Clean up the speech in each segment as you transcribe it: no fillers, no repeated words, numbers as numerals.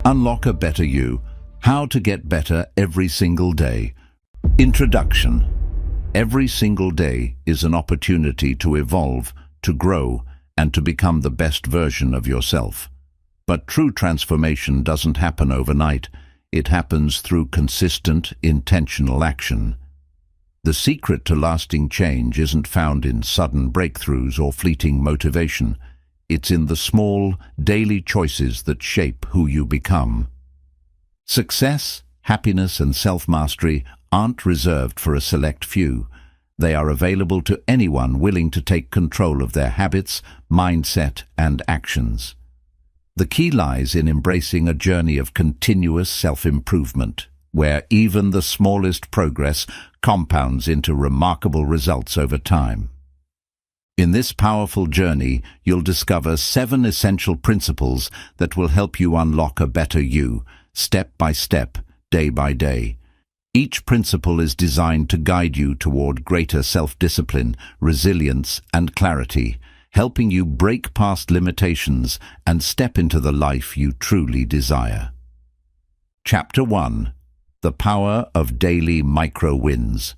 Unlock a better you. How to get better every single day. Introduction. Every single day is an opportunity to evolve, to grow, and to become the best version of yourself. But true transformation doesn't happen overnight. It happens through consistent, intentional action. The secret to lasting change isn't found in sudden breakthroughs or fleeting motivation. It's in the small, daily choices that shape who you become. Success, happiness, and self-mastery aren't reserved for a select few. They are available to anyone willing to take control of their habits, mindset, and actions. The key lies in embracing a journey of continuous self-improvement, where even the smallest progress compounds into remarkable results over time. In this powerful journey, you'll discover 7 essential principles that will help you unlock a better you, step by step, day by day. Each principle is designed to guide you toward greater self-discipline, resilience, and clarity, helping you break past limitations and step into the life you truly desire. Chapter 1. The Power of Daily Micro-Wins.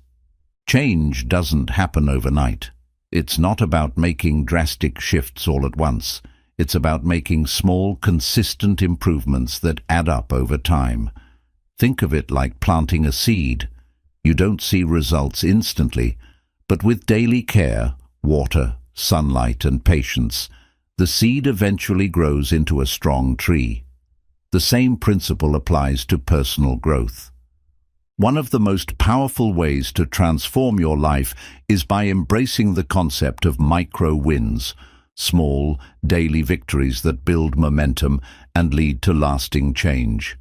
Change doesn't happen overnight. It's not about making drastic shifts all at once. It's about making small, consistent improvements that add up over time. Think of it like planting a seed. You don't see results instantly, but with daily care, water, sunlight, and patience, the seed eventually grows into a strong tree. The same principle applies to personal growth. One of the most powerful ways to transform your life is by embracing the concept of micro-wins, small, daily victories that build momentum and lead to lasting change.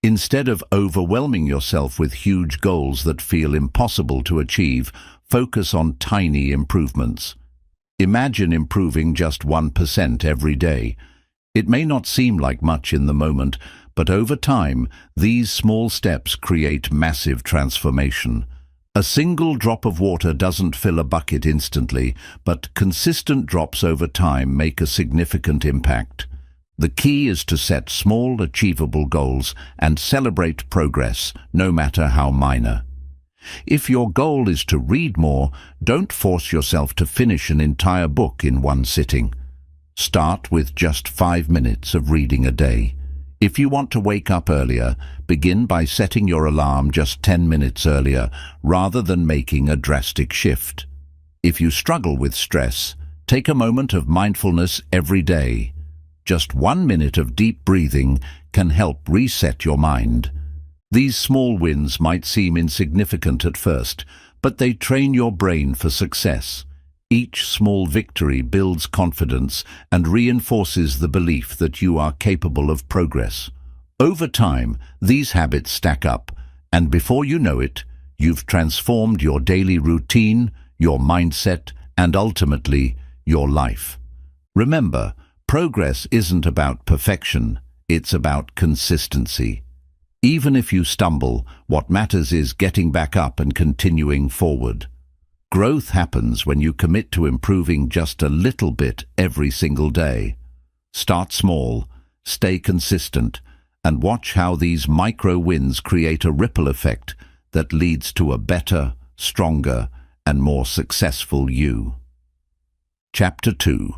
Instead of overwhelming yourself with huge goals that feel impossible to achieve, focus on tiny improvements. Imagine improving just 1% every day. It may not seem like much in the moment, but over time, these small steps create massive transformation. A single drop of water doesn't fill a bucket instantly, but consistent drops over time make a significant impact. The key is to set small, achievable goals and celebrate progress, no matter how minor. If your goal is to read more, don't force yourself to finish an entire book in one sitting. Start with just 5 minutes of reading a day. If you want to wake up earlier, begin by setting your alarm just 10 minutes earlier, rather than making a drastic shift. If you struggle with stress, take a moment of mindfulness every day. Just 1 minute of deep breathing can help reset your mind. These small wins might seem insignificant at first, but they train your brain for success. Each small victory builds confidence and reinforces the belief that you are capable of progress. Over time, these habits stack up, and before you know it, you've transformed your daily routine, your mindset, and ultimately, your life. Remember, progress isn't about perfection, it's about consistency. Even if you stumble, what matters is getting back up and continuing forward. Growth happens when you commit to improving just a little bit every single day. Start small, stay consistent, and watch how these micro-wins create a ripple effect that leads to a better, stronger, and more successful you. Chapter 2.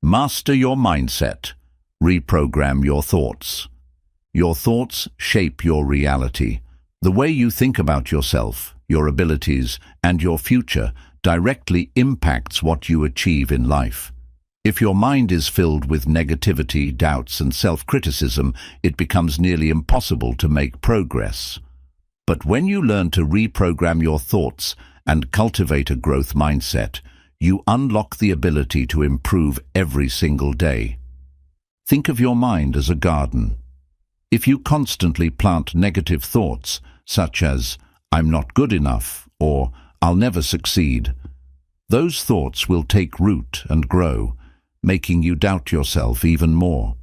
Master your mindset. Reprogram your thoughts. Your thoughts shape your reality. The way you think about yourself, your abilities, and your future directly impacts what you achieve in life. If your mind is filled with negativity, doubts, and self-criticism, it becomes nearly impossible to make progress. But when you learn to reprogram your thoughts and cultivate a growth mindset, you unlock the ability to improve every single day. Think of your mind as a garden. If you constantly plant negative thoughts, such as, "I'm not good enough," or "I'll never succeed," those thoughts will take root and grow, making you doubt yourself even more.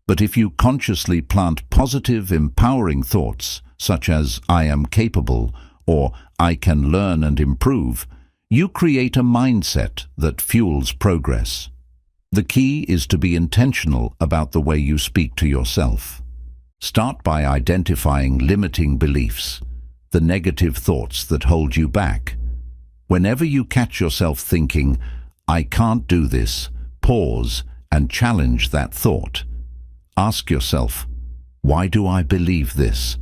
But if you consciously plant positive, empowering thoughts, such as "I am capable," or "I can learn and improve," you create a mindset that fuels progress. The key is to be intentional about the way you speak to yourself. Start by identifying limiting beliefs, the negative thoughts that hold you back. Whenever you catch yourself thinking, "I can't do this," pause and challenge that thought. Ask yourself, why do I believe this?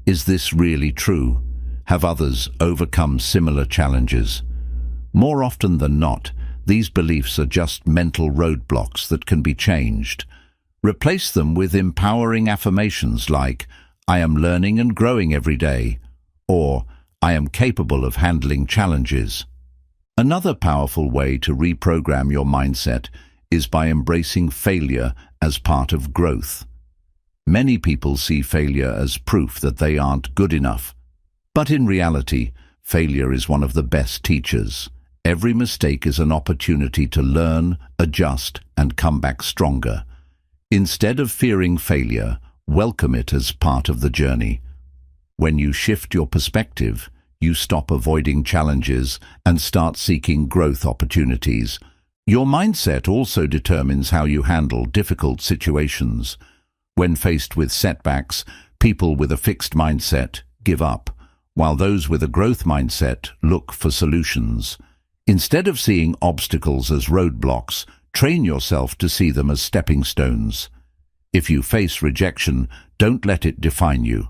Is this really true? Have others overcome similar challenges? More often than not, these beliefs are just mental roadblocks that can be changed. Replace them with empowering affirmations like, "I am learning and growing every day," or "I am capable of handling challenges." Another powerful way to reprogram your mindset is by embracing failure as part of growth. Many people see failure as proof that they aren't good enough. But in reality, failure is one of the best teachers. Every mistake is an opportunity to learn, adjust, and come back stronger. Instead of fearing failure, welcome it as part of the journey. When you shift your perspective, you stop avoiding challenges and start seeking growth opportunities. Your mindset also determines how you handle difficult situations. When faced with setbacks, people with a fixed mindset give up, while those with a growth mindset look for solutions. Instead of seeing obstacles as roadblocks, train yourself to see them as stepping stones. If you face rejection, don't let it define you.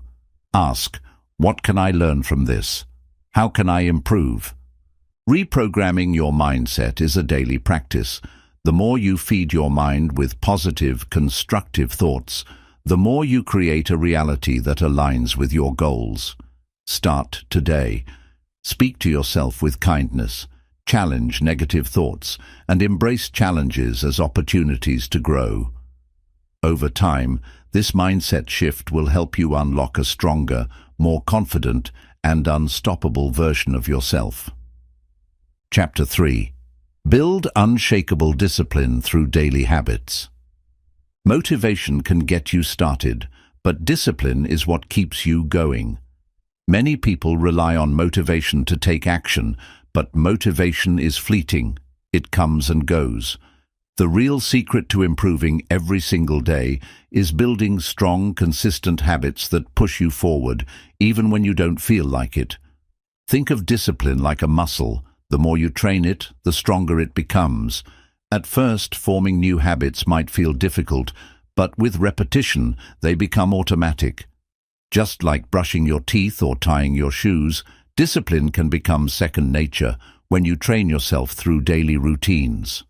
Ask, what can I learn from this? How can I improve? Reprogramming your mindset is a daily practice. The more you feed your mind with positive, constructive thoughts, the more you create a reality that aligns with your goals. Start today. Speak to yourself with kindness. Challenge negative thoughts and embrace challenges as opportunities to grow. Over time, this mindset shift will help you unlock a stronger, more confident, and unstoppable version of yourself. Chapter 3. Build unshakable discipline through daily habits. Motivation can get you started, but discipline is what keeps you going. Many people rely on motivation to take action, but motivation is fleeting. It comes and goes. The real secret to improving every single day is building strong, consistent habits that push you forward, even when you don't feel like it. Think of discipline like a muscle. The more you train it, the stronger it becomes. At first, forming new habits might feel difficult, but with repetition, they become automatic. Just like brushing your teeth or tying your shoes, discipline can become second nature when you train yourself through daily routines.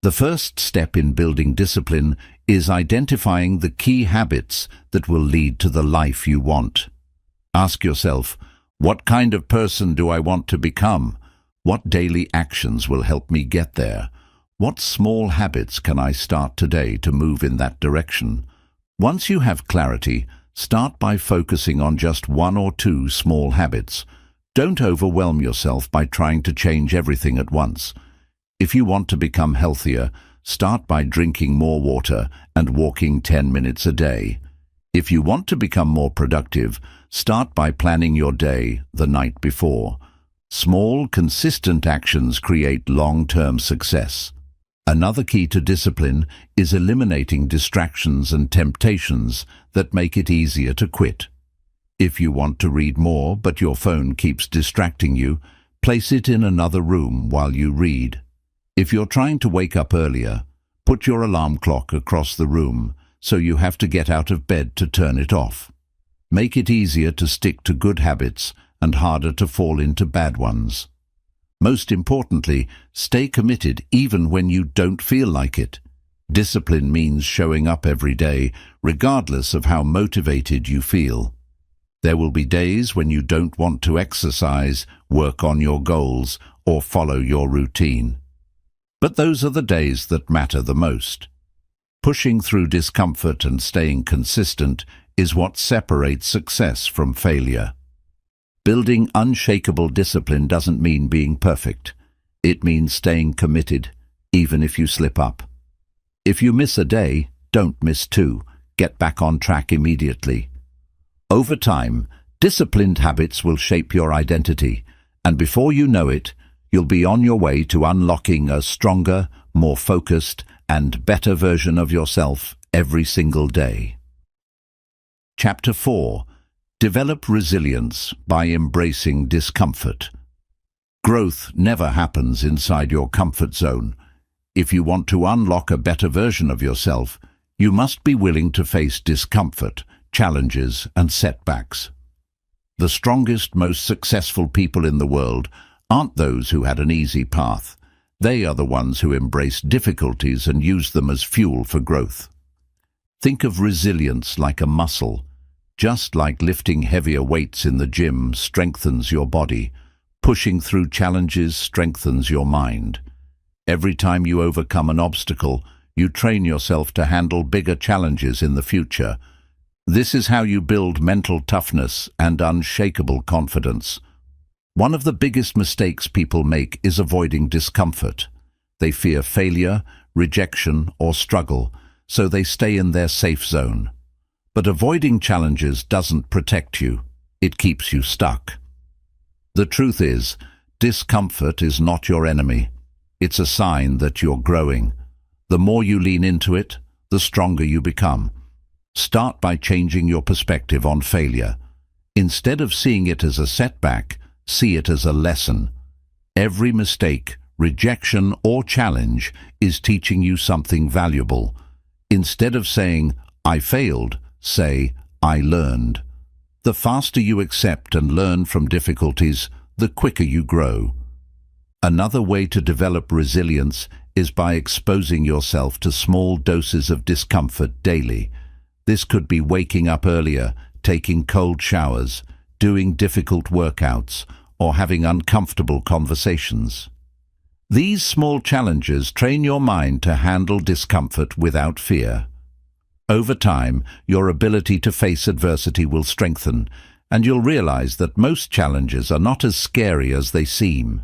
The first step in building discipline is identifying the key habits that will lead to the life you want. Ask yourself, what kind of person do I want to become? What daily actions will help me get there? What small habits can I start today to move in that direction? Once you have clarity, start by focusing on just one or two small habits. Don't overwhelm yourself by trying to change everything at once. If you want to become healthier, start by drinking more water and walking 10 minutes a day. If you want to become more productive, start by planning your day the night before. Small, consistent actions create long-term success. Another key to discipline is eliminating distractions and temptations that make it easier to quit. If you want to read more but your phone keeps distracting you, place it in another room while you read. If you're trying to wake up earlier, put your alarm clock across the room so you have to get out of bed to turn it off. Make it easier to stick to good habits and harder to fall into bad ones. Most importantly, stay committed even when you don't feel like it. Discipline means showing up every day, regardless of how motivated you feel. There will be days when you don't want to exercise, work on your goals, or follow your routine. But those are the days that matter the most. Pushing through discomfort and staying consistent is what separates success from failure. Building unshakable discipline doesn't mean being perfect. It means staying committed, even if you slip up. If you miss a day, don't miss two. Get back on track immediately. Over time, disciplined habits will shape your identity, and before you know it, you'll be on your way to unlocking a stronger, more focused, and better version of yourself every single day. Chapter 4. Develop resilience by embracing discomfort. Growth never happens inside your comfort zone. If you want to unlock a better version of yourself, you must be willing to face discomfort, challenges, and setbacks. The strongest, most successful people in the world aren't those who had an easy path. They are the ones who embraced difficulties and used them as fuel for growth. Think of resilience like a muscle. Just like lifting heavier weights in the gym strengthens your body, pushing through challenges strengthens your mind. Every time you overcome an obstacle, you train yourself to handle bigger challenges in the future. This is how you build mental toughness and unshakable confidence. One of the biggest mistakes people make is avoiding discomfort. They fear failure, rejection, or struggle, so they stay in their safe zone. But avoiding challenges doesn't protect you. It keeps you stuck. The truth is, discomfort is not your enemy. It's a sign that you're growing. The more you lean into it, the stronger you become. Start by changing your perspective on failure. Instead of seeing it as a setback, see it as a lesson. Every mistake, rejection, or challenge is teaching you something valuable. Instead of saying, "I failed," say, "I learned." The faster you accept and learn from difficulties, the quicker you grow. Another way to develop resilience is by exposing yourself to small doses of discomfort daily. This could be waking up earlier, taking cold showers, doing difficult workouts, or having uncomfortable conversations. These small challenges train your mind to handle discomfort without fear. Over time, your ability to face adversity will strengthen, and you'll realize that most challenges are not as scary as they seem.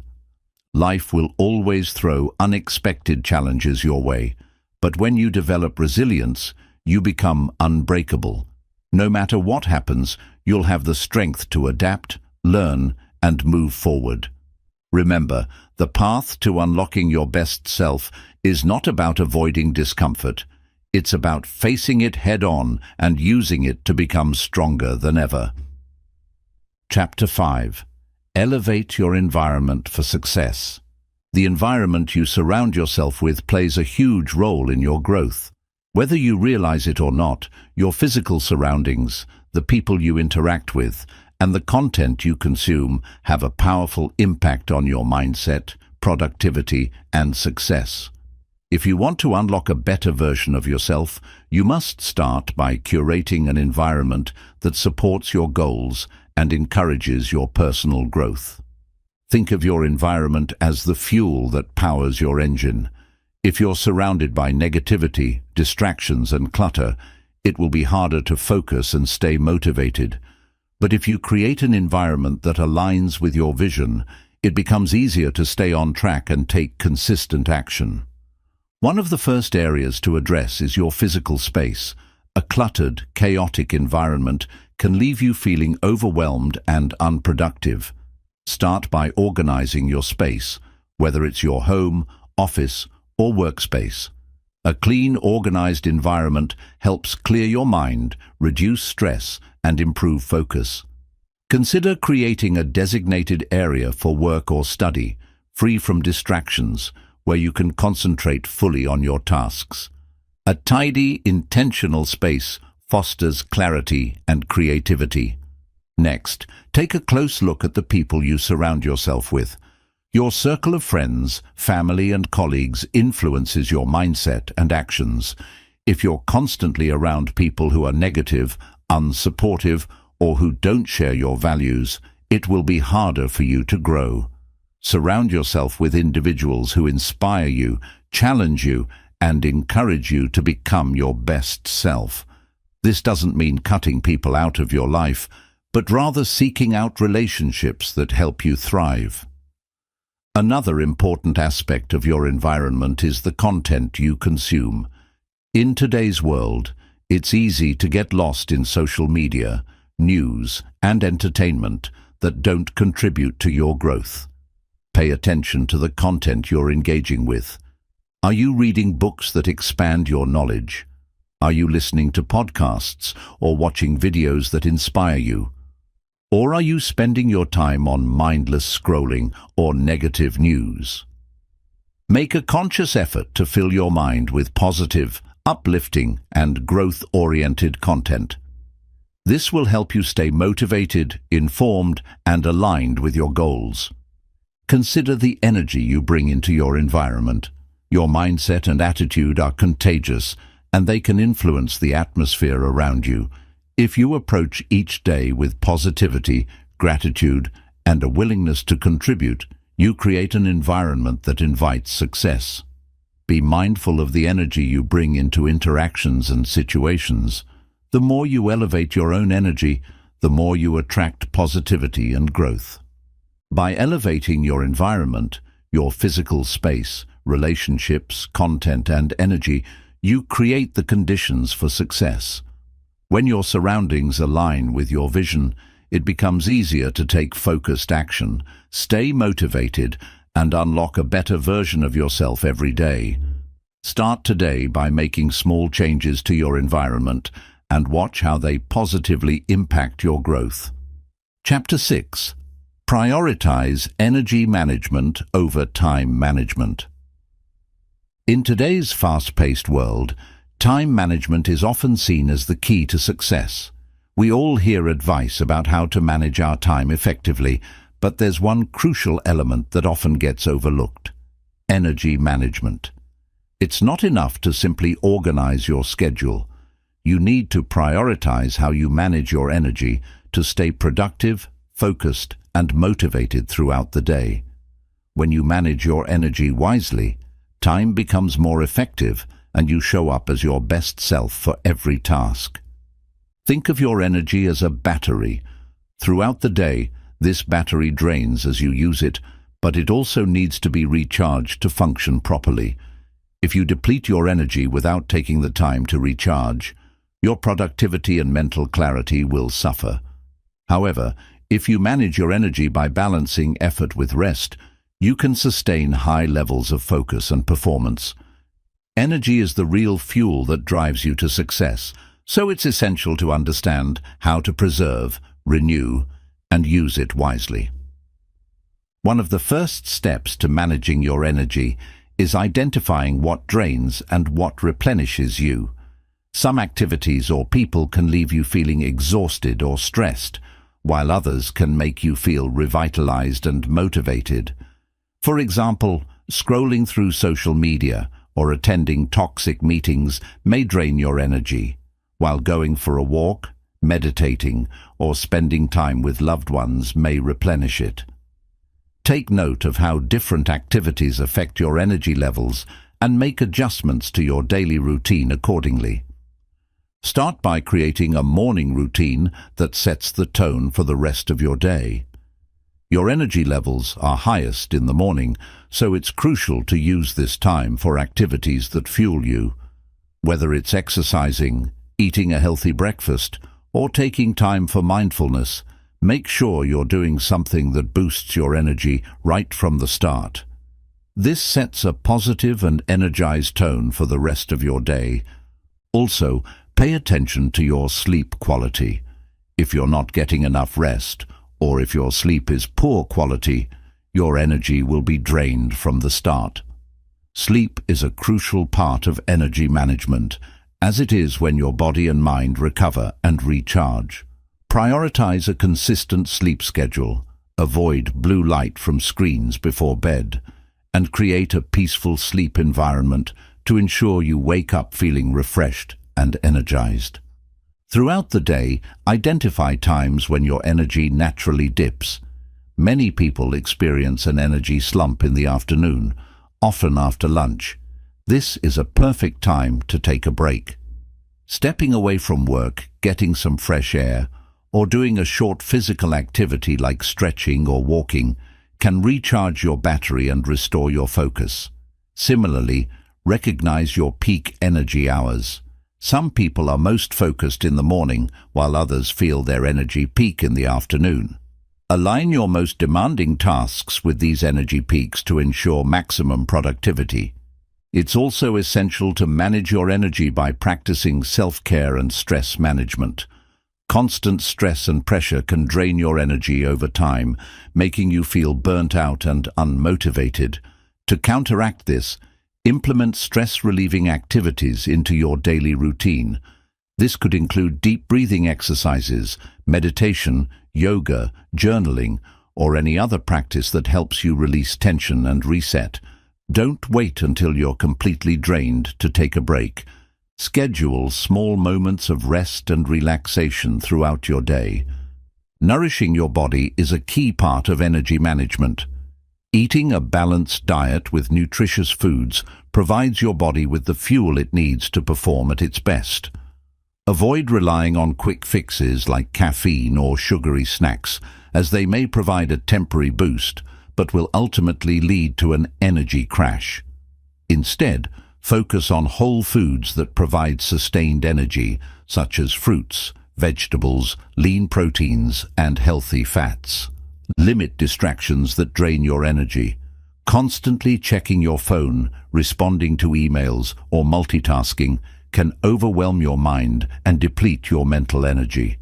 Life will always throw unexpected challenges your way, but when you develop resilience, you become unbreakable. No matter what happens, you'll have the strength to adapt, learn, and move forward. Remember, the path to unlocking your best self is not about avoiding discomfort. It's about facing it head-on and using it to become stronger than ever. Chapter 5. Elevate your environment for success. The environment you surround yourself with plays a huge role in your growth. Whether you realize it or not, your physical surroundings, the people you interact with, and the content you consume have a powerful impact on your mindset, productivity, and success. If you want to unlock a better version of yourself, you must start by curating an environment that supports your goals and encourages your personal growth. Think of your environment as the fuel that powers your engine. If you're surrounded by negativity, distractions, and clutter, it will be harder to focus and stay motivated. But if you create an environment that aligns with your vision, it becomes easier to stay on track and take consistent action. One of the first areas to address is your physical space. A cluttered, chaotic environment can leave you feeling overwhelmed and unproductive. Start by organizing your space, whether it's your home, office, or workspace. A clean, organized environment helps clear your mind, reduce stress, and improve focus. Consider creating a designated area for work or study, free from distractions, where you can concentrate fully on your tasks. A tidy, intentional space fosters clarity and creativity. Next, take a close look at the people you surround yourself with. Your circle of friends, family, and colleagues influences your mindset and actions. If you're constantly around people who are negative, unsupportive, or who don't share your values, it will be harder for you to grow. Surround yourself with individuals who inspire you, challenge you, and encourage you to become your best self. This doesn't mean cutting people out of your life, but rather seeking out relationships that help you thrive. Another important aspect of your environment is the content you consume. In today's world, it's easy to get lost in social media, news, and entertainment that don't contribute to your growth. Pay attention to the content you're engaging with. Are you reading books that expand your knowledge? Are you listening to podcasts or watching videos that inspire you? Or are you spending your time on mindless scrolling or negative news? Make a conscious effort to fill your mind with positive, uplifting, and growth-oriented content. This will help you stay motivated, informed, and aligned with your goals. Consider the energy you bring into your environment. Your mindset and attitude are contagious, and they can influence the atmosphere around you. If you approach each day with positivity, gratitude, and a willingness to contribute, you create an environment that invites success. Be mindful of the energy you bring into interactions and situations. The more you elevate your own energy, the more you attract positivity and growth. By elevating your environment, your physical space, relationships, content, and energy, you create the conditions for success. When your surroundings align with your vision, it becomes easier to take focused action, stay motivated, and unlock a better version of yourself every day. Start today by making small changes to your environment and watch how they positively impact your growth. Chapter 6. Prioritize energy management over time management. In today's fast-paced world, time management is often seen as the key to success. We all hear advice about how to manage our time effectively, but there's one crucial element that often gets overlooked: energy management. It's not enough to simply organize your schedule. You need to prioritize how you manage your energy to stay productive, focused, and motivated throughout the day. When you manage your energy wisely, time becomes more effective and you show up as your best self for every task. Think of your energy as a battery. Throughout the day, this battery drains as you use it, but it also needs to be recharged to function properly. If you deplete your energy without taking the time to recharge, your productivity and mental clarity will suffer. However, if you manage your energy by balancing effort with rest, you can sustain high levels of focus and performance. Energy is the real fuel that drives you to success, so it's essential to understand how to preserve, renew, and use it wisely. One of the first steps to managing your energy is identifying what drains and what replenishes you. Some activities or people can leave you feeling exhausted or stressed, while others can make you feel revitalized and motivated. For example, scrolling through social media or attending toxic meetings may drain your energy, while going for a walk, meditating, or spending time with loved ones may replenish it. Take note of how different activities affect your energy levels and make adjustments to your daily routine accordingly. Start by creating a morning routine that sets the tone for the rest of your day. Your energy levels are highest in the morning, so it's crucial to use this time for activities that fuel you. Whether it's exercising, eating a healthy breakfast, or taking time for mindfulness, make sure you're doing something that boosts your energy right from the start. This sets a positive and energized tone for the rest of your day. Also, pay attention to your sleep quality. If you're not getting enough rest, or if your sleep is poor quality, your energy will be drained from the start. Sleep is a crucial part of energy management, as it is when your body and mind recover and recharge. Prioritize a consistent sleep schedule, avoid blue light from screens before bed, and create a peaceful sleep environment to ensure you wake up feeling refreshed and energized. Throughout the day, identify times when your energy naturally dips. Many people experience an energy slump in the afternoon, often after lunch. This is a perfect time to take a break. Stepping away from work, getting some fresh air, or doing a short physical activity like stretching or walking can recharge your battery and restore your focus. Similarly, recognize your peak energy hours. Some people are most focused in the morning, while others feel their energy peak in the afternoon. Align your most demanding tasks with these energy peaks to ensure maximum productivity. It's also essential to manage your energy by practicing self-care and stress management. Constant stress and pressure can drain your energy over time, making you feel burnt out and unmotivated. To counteract this, implement stress-relieving activities into your daily routine. This could include deep breathing exercises, meditation, yoga, journaling, or any other practice that helps you release tension and reset. Don't wait until you're completely drained to take a break. Schedule small moments of rest and relaxation throughout your day. Nourishing your body is a key part of energy management. Eating a balanced diet with nutritious foods provides your body with the fuel it needs to perform at its best. Avoid relying on quick fixes like caffeine or sugary snacks, as they may provide a temporary boost, but will ultimately lead to an energy crash. Instead, focus on whole foods that provide sustained energy, such as fruits, vegetables, lean proteins, and healthy fats. Limit distractions that drain your energy. Constantly checking your phone, responding to emails, or multitasking can overwhelm your mind and deplete your mental energy.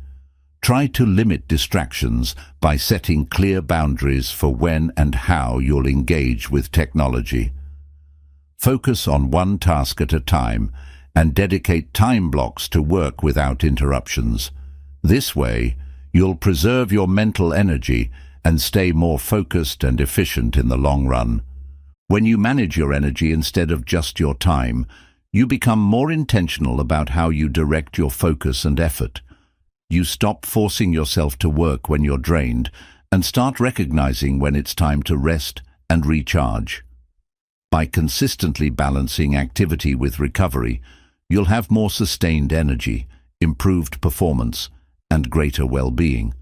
Try to limit distractions by setting clear boundaries for when and how you'll engage with technology. Focus on one task at a time and dedicate time blocks to work without interruptions. This way, you'll preserve your mental energy and stay more focused and efficient in the long run. When you manage your energy instead of just your time, you become more intentional about how you direct your focus and effort. You stop forcing yourself to work when you're drained and start recognizing when it's time to rest and recharge. By consistently balancing activity with recovery, you'll have more sustained energy, improved performance, and greater well-being.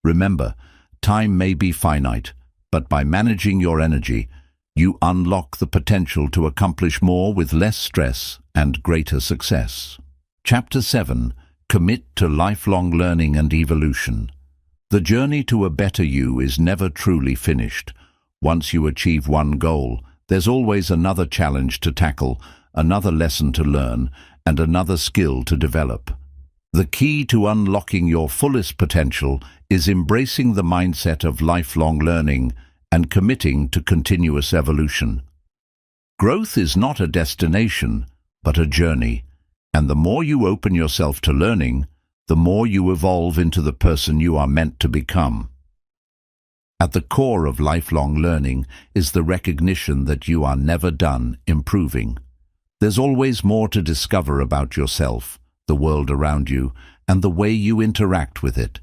Remember, time may be finite, but by managing your energy, you unlock the potential to accomplish more with less stress and greater success. Chapter 7. Commit to lifelong learning and evolution. The journey to a better you is never truly finished. Once you achieve one goal, there's always another challenge to tackle, another lesson to learn, and another skill to develop. The key to unlocking your fullest potential is embracing the mindset of lifelong learning and committing to continuous evolution. Growth is not a destination, but a journey, and the more you open yourself to learning, the more you evolve into the person you are meant to become. At the core of lifelong learning is the recognition that you are never done improving. There's always more to discover about yourself, the world around you, and the way you interact with it.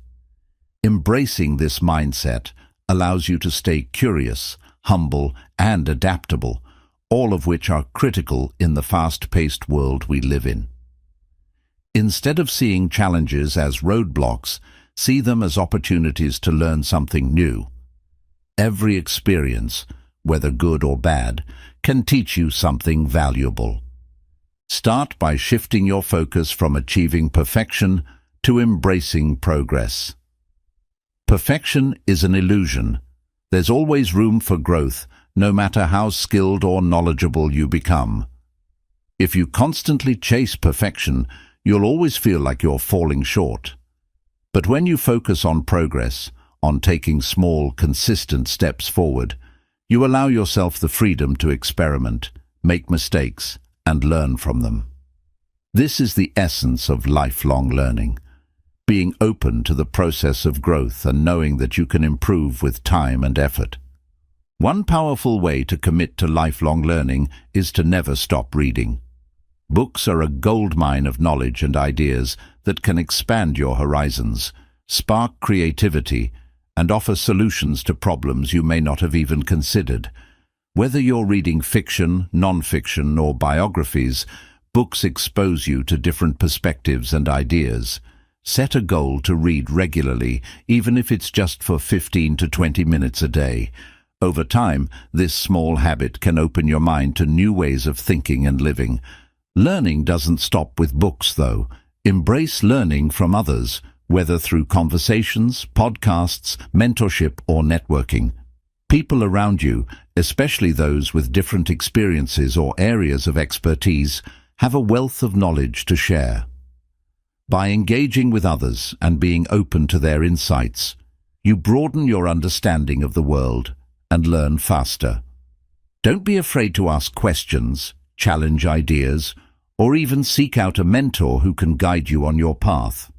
Embracing this mindset allows you to stay curious, humble, and adaptable, all of which are critical in the fast-paced world we live in. Instead of seeing challenges as roadblocks, see them as opportunities to learn something new. Every experience, whether good or bad, can teach you something valuable. Start by shifting your focus from achieving perfection to embracing progress. Perfection is an illusion. There's always room for growth, no matter how skilled or knowledgeable you become. If you constantly chase perfection, you'll always feel like you're falling short. But when you focus on progress, on taking small, consistent steps forward, you allow yourself the freedom to experiment, make mistakes, and learn from them. This is the essence of lifelong learning. Being open to the process of growth and knowing that you can improve with time and effort. One powerful way to commit to lifelong learning is to never stop reading. Books are a goldmine of knowledge and ideas that can expand your horizons, spark creativity, and offer solutions to problems you may not have even considered. Whether you're reading fiction, non-fiction, or biographies, books expose you to different perspectives and ideas. Set a goal to read regularly, even if it's just for 15 to 20 minutes a day. Over time, this small habit can open your mind to new ways of thinking and living. Learning doesn't stop with books, though. Embrace learning from others, whether through conversations, podcasts, mentorship, or networking. People around you, especially those with different experiences or areas of expertise, have a wealth of knowledge to share. By engaging with others and being open to their insights, you broaden your understanding of the world and learn faster. Don't be afraid to ask questions, challenge ideas, or even seek out a mentor who can guide you on your path.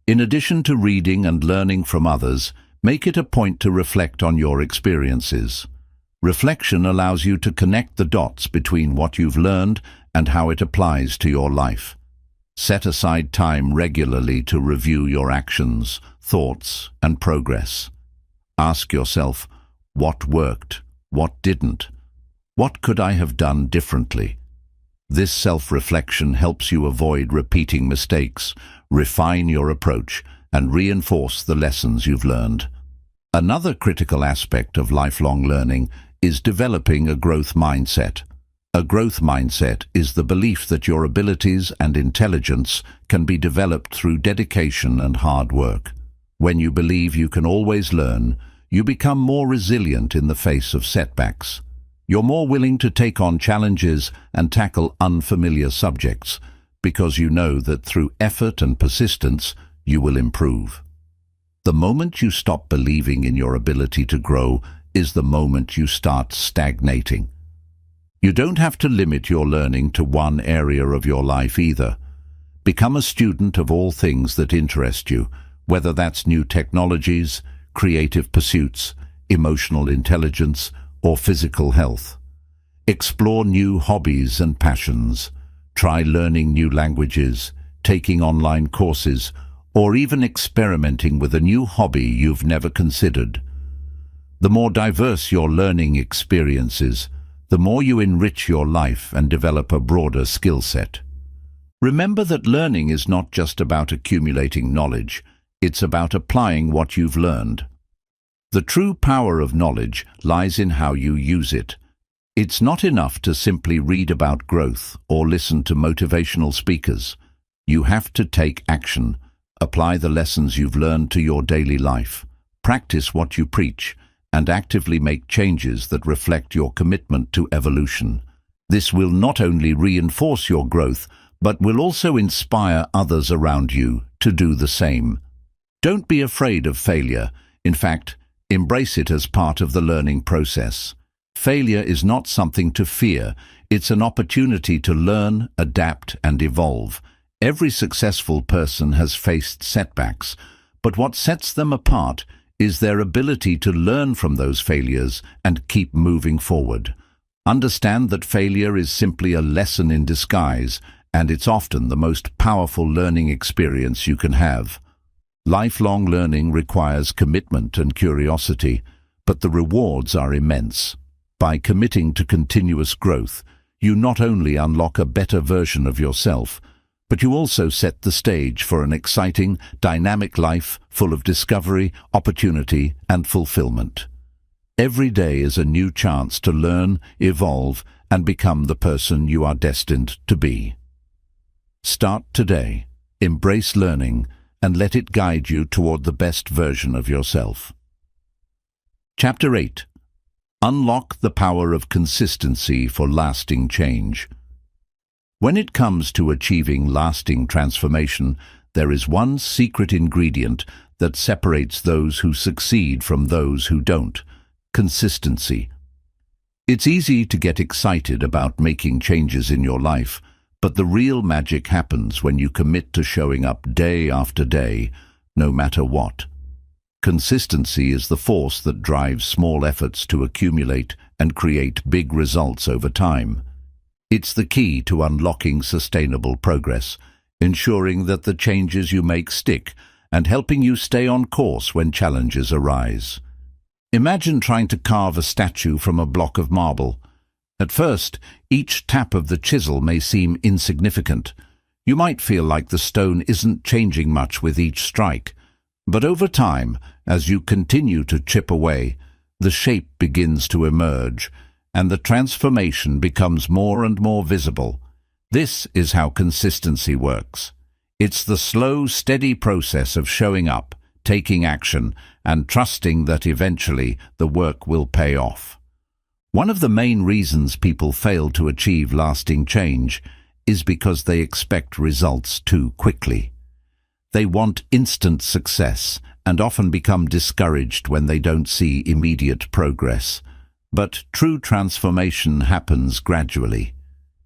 In addition to reading and learning from others, make it a point to reflect on your experiences. Reflection allows you to connect the dots between what you've learned and how it applies to your life. Set aside time regularly to review your actions, thoughts, and progress. Ask yourself, what worked? What didn't? What could I have done differently? This self-reflection helps you avoid repeating mistakes, refine your approach, and reinforce the lessons you've learned. Another critical aspect of lifelong learning is developing a growth mindset. A growth mindset is the belief that your abilities and intelligence can be developed through dedication and hard work. When you believe you can always learn, you become more resilient in the face of setbacks. You're more willing to take on challenges and tackle unfamiliar subjects because you know that through effort and persistence, you will improve. The moment you stop believing in your ability to grow is the moment you start stagnating. You don't have to limit your learning to one area of your life either. Become a student of all things that interest you, whether that's new technologies, creative pursuits, emotional intelligence, or physical health. Explore new hobbies and passions. Try learning new languages, taking online courses, or even experimenting with a new hobby you've never considered. The more diverse your learning experiences, the more you enrich your life and develop a broader skill set. Remember that learning is not just about accumulating knowledge, it's about applying what you've learned. The true power of knowledge lies in how you use it. It's not enough to simply read about growth or listen to motivational speakers. You have to take action, apply the lessons you've learned to your daily life, practice what you preach, and actively make changes that reflect your commitment to evolution. This will not only reinforce your growth, but will also inspire others around you to do the same. Don't be afraid of failure. In fact, embrace it as part of the learning process. Failure is not something to fear. It's an opportunity to learn, adapt, and evolve. Every successful person has faced setbacks, but what sets them apart is their ability to learn from those failures and keep moving forward. Understand that failure is simply a lesson in disguise, and it's often the most powerful learning experience you can have. Lifelong learning requires commitment and curiosity, but the rewards are immense. By committing to continuous growth, you not only unlock a better version of yourself, but you also set the stage for an exciting, dynamic life full of discovery, opportunity, and fulfillment. Every day is a new chance to learn, evolve, and become the person you are destined to be. Start today, embrace learning, and let it guide you toward the best version of yourself. Chapter 8. Unlock the power of consistency for lasting change. When it comes to achieving lasting transformation, there is one secret ingredient that separates those who succeed from those who don't: consistency. It's easy to get excited about making changes in your life, but the real magic happens when you commit to showing up day after day, no matter what. Consistency is the force that drives small efforts to accumulate and create big results over time. It's the key to unlocking sustainable progress, ensuring that the changes you make stick and helping you stay on course when challenges arise. Imagine trying to carve a statue from a block of marble. At first, each tap of the chisel may seem insignificant. You might feel like the stone isn't changing much with each strike. But over time, as you continue to chip away, the shape begins to emerge, and the transformation becomes more and more visible. This is how consistency works. It's the slow, steady process of showing up, taking action, and trusting that eventually the work will pay off. One of the main reasons people fail to achieve lasting change is because they expect results too quickly. They want instant success and often become discouraged when they don't see immediate progress. But true transformation happens gradually.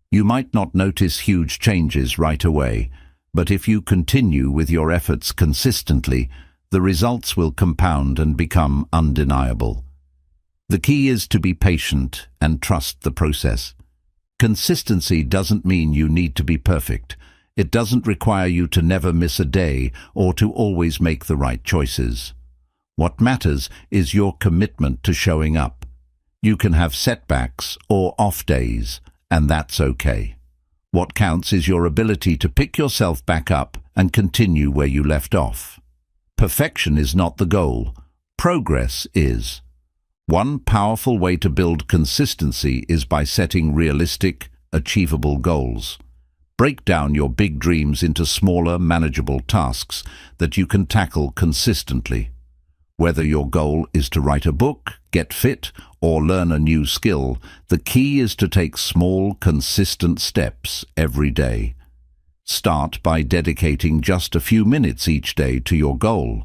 You might not notice huge changes right away, but if you continue with your efforts consistently, the results will compound and become undeniable. The key is to be patient and trust the process. Consistency doesn't mean you need to be perfect. It doesn't require you to never miss a day or to always make the right choices. What matters is your commitment to showing up. You can have setbacks or off days, and that's okay. What counts is your ability to pick yourself back up and continue where you left off. Perfection is not the goal. Progress is. One powerful way to build consistency is by setting realistic, achievable goals. Break down your big dreams into smaller, manageable tasks that you can tackle consistently. Whether your goal is to write a book, get fit, or learn a new skill, the key is to take small, consistent steps every day. Start by dedicating just a few minutes each day to your goal.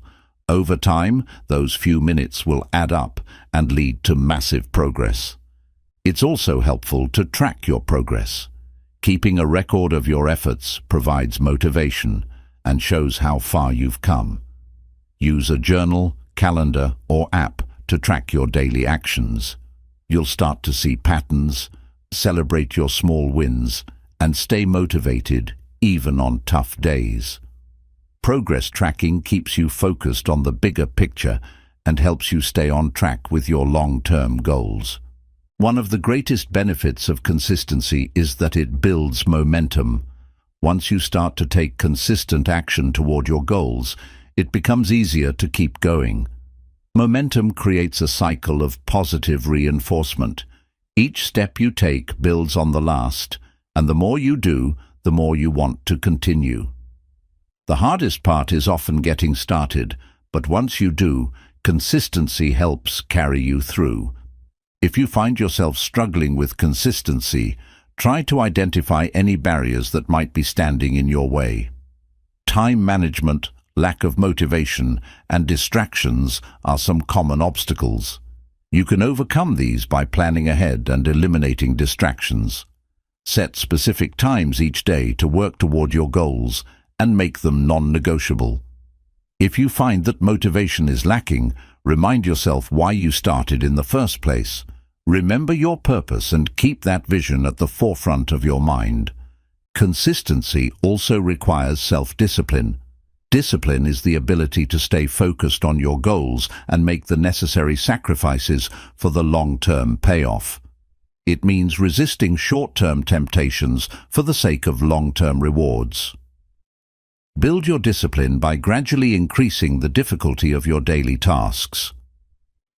Over time, those few minutes will add up and lead to massive progress. It's also helpful to track your progress. Keeping a record of your efforts provides motivation and shows how far you've come. Use a journal, calendar, or app to track your daily actions. You'll start to see patterns, celebrate your small wins, and stay motivated even on tough days. Progress tracking keeps you focused on the bigger picture and helps you stay on track with your long-term goals. One of the greatest benefits of consistency is that it builds momentum. Once you start to take consistent action toward your goals, it becomes easier to keep going. Momentum creates a cycle of positive reinforcement. Each step you take builds on the last, and the more you do, the more you want to continue. The hardest part is often getting started, but once you do, consistency helps carry you through. If you find yourself struggling with consistency, try to identify any barriers that might be standing in your way. Time management, lack of motivation, and distractions are some common obstacles. You can overcome these by planning ahead and eliminating distractions. Set specific times each day to work toward your goals and make them non-negotiable. If you find that motivation is lacking, remind yourself why you started in the first place. Remember your purpose and keep that vision at the forefront of your mind. Consistency also requires self-discipline. Discipline is the ability to stay focused on your goals and make the necessary sacrifices for the long-term payoff. It means resisting short-term temptations for the sake of long-term rewards. Build your discipline by gradually increasing the difficulty of your daily tasks.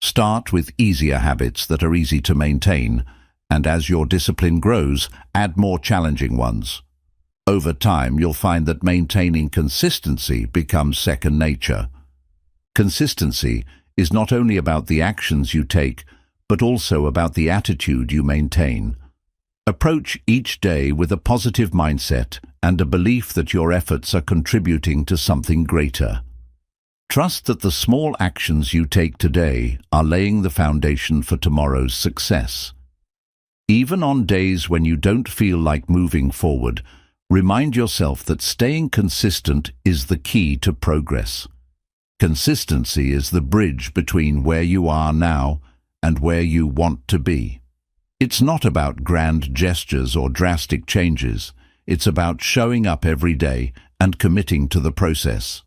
Start with easier habits that are easy to maintain, and as your discipline grows, add more challenging ones. Over time, you'll find that maintaining consistency becomes second nature. Consistency is not only about the actions you take, but also about the attitude you maintain. Approach each day with a positive mindset and a belief that your efforts are contributing to something greater. Trust that the small actions you take today are laying the foundation for tomorrow's success. Even on days when you don't feel like moving forward, remind yourself that staying consistent is the key to progress. Consistency is the bridge between where you are now and where you want to be. It's not about grand gestures or drastic changes. It's about showing up every day and committing to the process.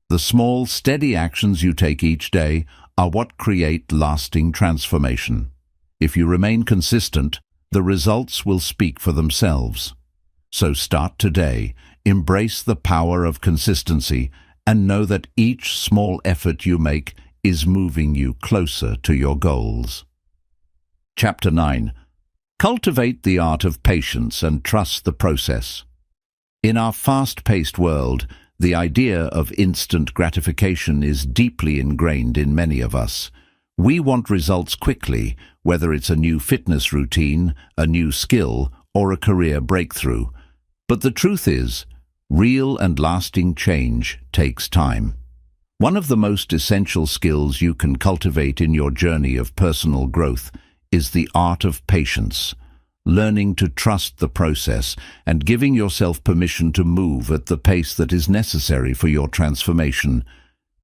The small, steady actions you take each day are what create lasting transformation. If you remain consistent, the results will speak for themselves. So start today, embrace the power of consistency, and know that each small effort you make is moving you closer to your goals. Chapter 9. Cultivate the art of patience and trust the process. In our fast-paced world, The idea of instant gratification is deeply ingrained in many of us. We want results quickly, whether it's a new fitness routine, a new skill, or a career breakthrough. But the truth is, real and lasting change takes time. One of the most essential skills you can cultivate in your journey of personal growth is the art of patience. Learning to trust the process and giving yourself permission to move at the pace that is necessary for your transformation.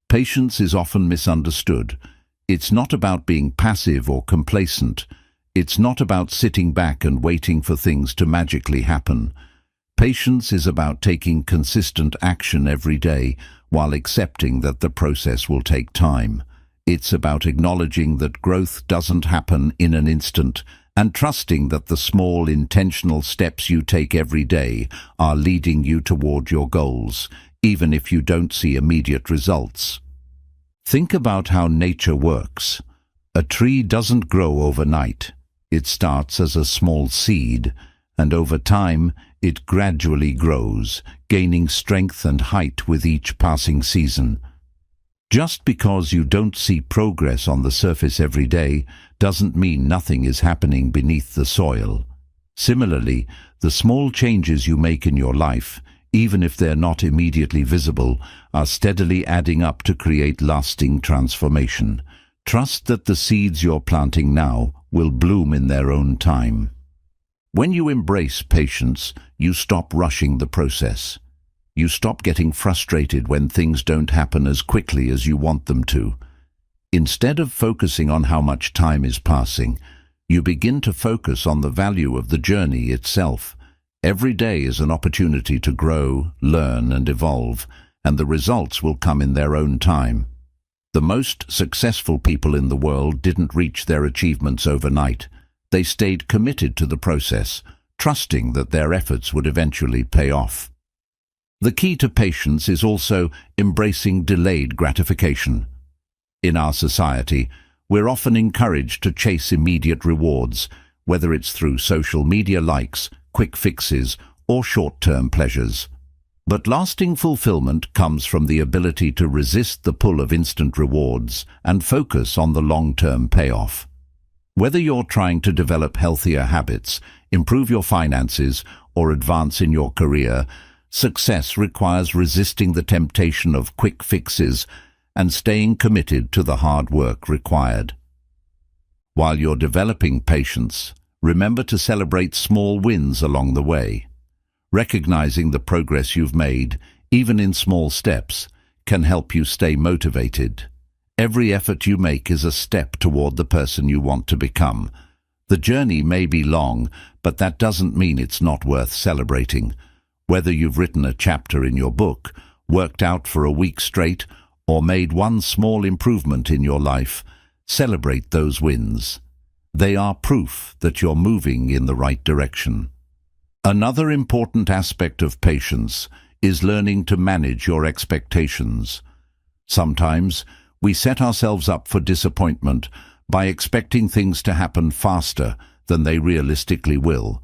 Patience is often misunderstood. It's not about being passive or complacent. It's not about sitting back and waiting for things to magically happen. Patience is about taking consistent action every day while accepting that the process will take time. It's about acknowledging that growth doesn't happen in an instant and trusting that the small intentional steps you take every day are leading you toward your goals, even if you don't see immediate results. Think about how nature works. A tree doesn't grow overnight. It starts as a small seed, and over time it gradually grows, gaining strength and height with each passing season. Just because you don't see progress on the surface every day doesn't mean nothing is happening beneath the soil. Similarly, the small changes you make in your life, even if they're not immediately visible, are steadily adding up to create lasting transformation. Trust that the seeds you're planting now will bloom in their own time. When you embrace patience, you stop rushing the process. You stop getting frustrated when things don't happen as quickly as you want them to. Instead of focusing on how much time is passing, you begin to focus on the value of the journey itself. Every day is an opportunity to grow, learn, and evolve, and the results will come in their own time. The most successful people in the world didn't reach their achievements overnight. They stayed committed to the process, trusting that their efforts would eventually pay off. The key to patience is also embracing delayed gratification. In our society, we're often encouraged to chase immediate rewards, whether it's through social media likes, quick fixes, or short-term pleasures. But lasting fulfillment comes from the ability to resist the pull of instant rewards and focus on the long-term payoff. Whether you're trying to develop healthier habits, improve your finances, or advance in your career, success requires resisting the temptation of quick fixes and staying committed to the hard work required. While you're developing patience, remember to celebrate small wins along the way. Recognizing the progress you've made, even in small steps, can help you stay motivated. Every effort you make is a step toward the person you want to become. The journey may be long, but that doesn't mean it's not worth celebrating. Whether you've written a chapter in your book, worked out for a week straight, or made one small improvement in your life, celebrate those wins. They are proof that you're moving in the right direction. Another important aspect of patience is learning to manage your expectations. Sometimes we set ourselves up for disappointment by expecting things to happen faster than they realistically will.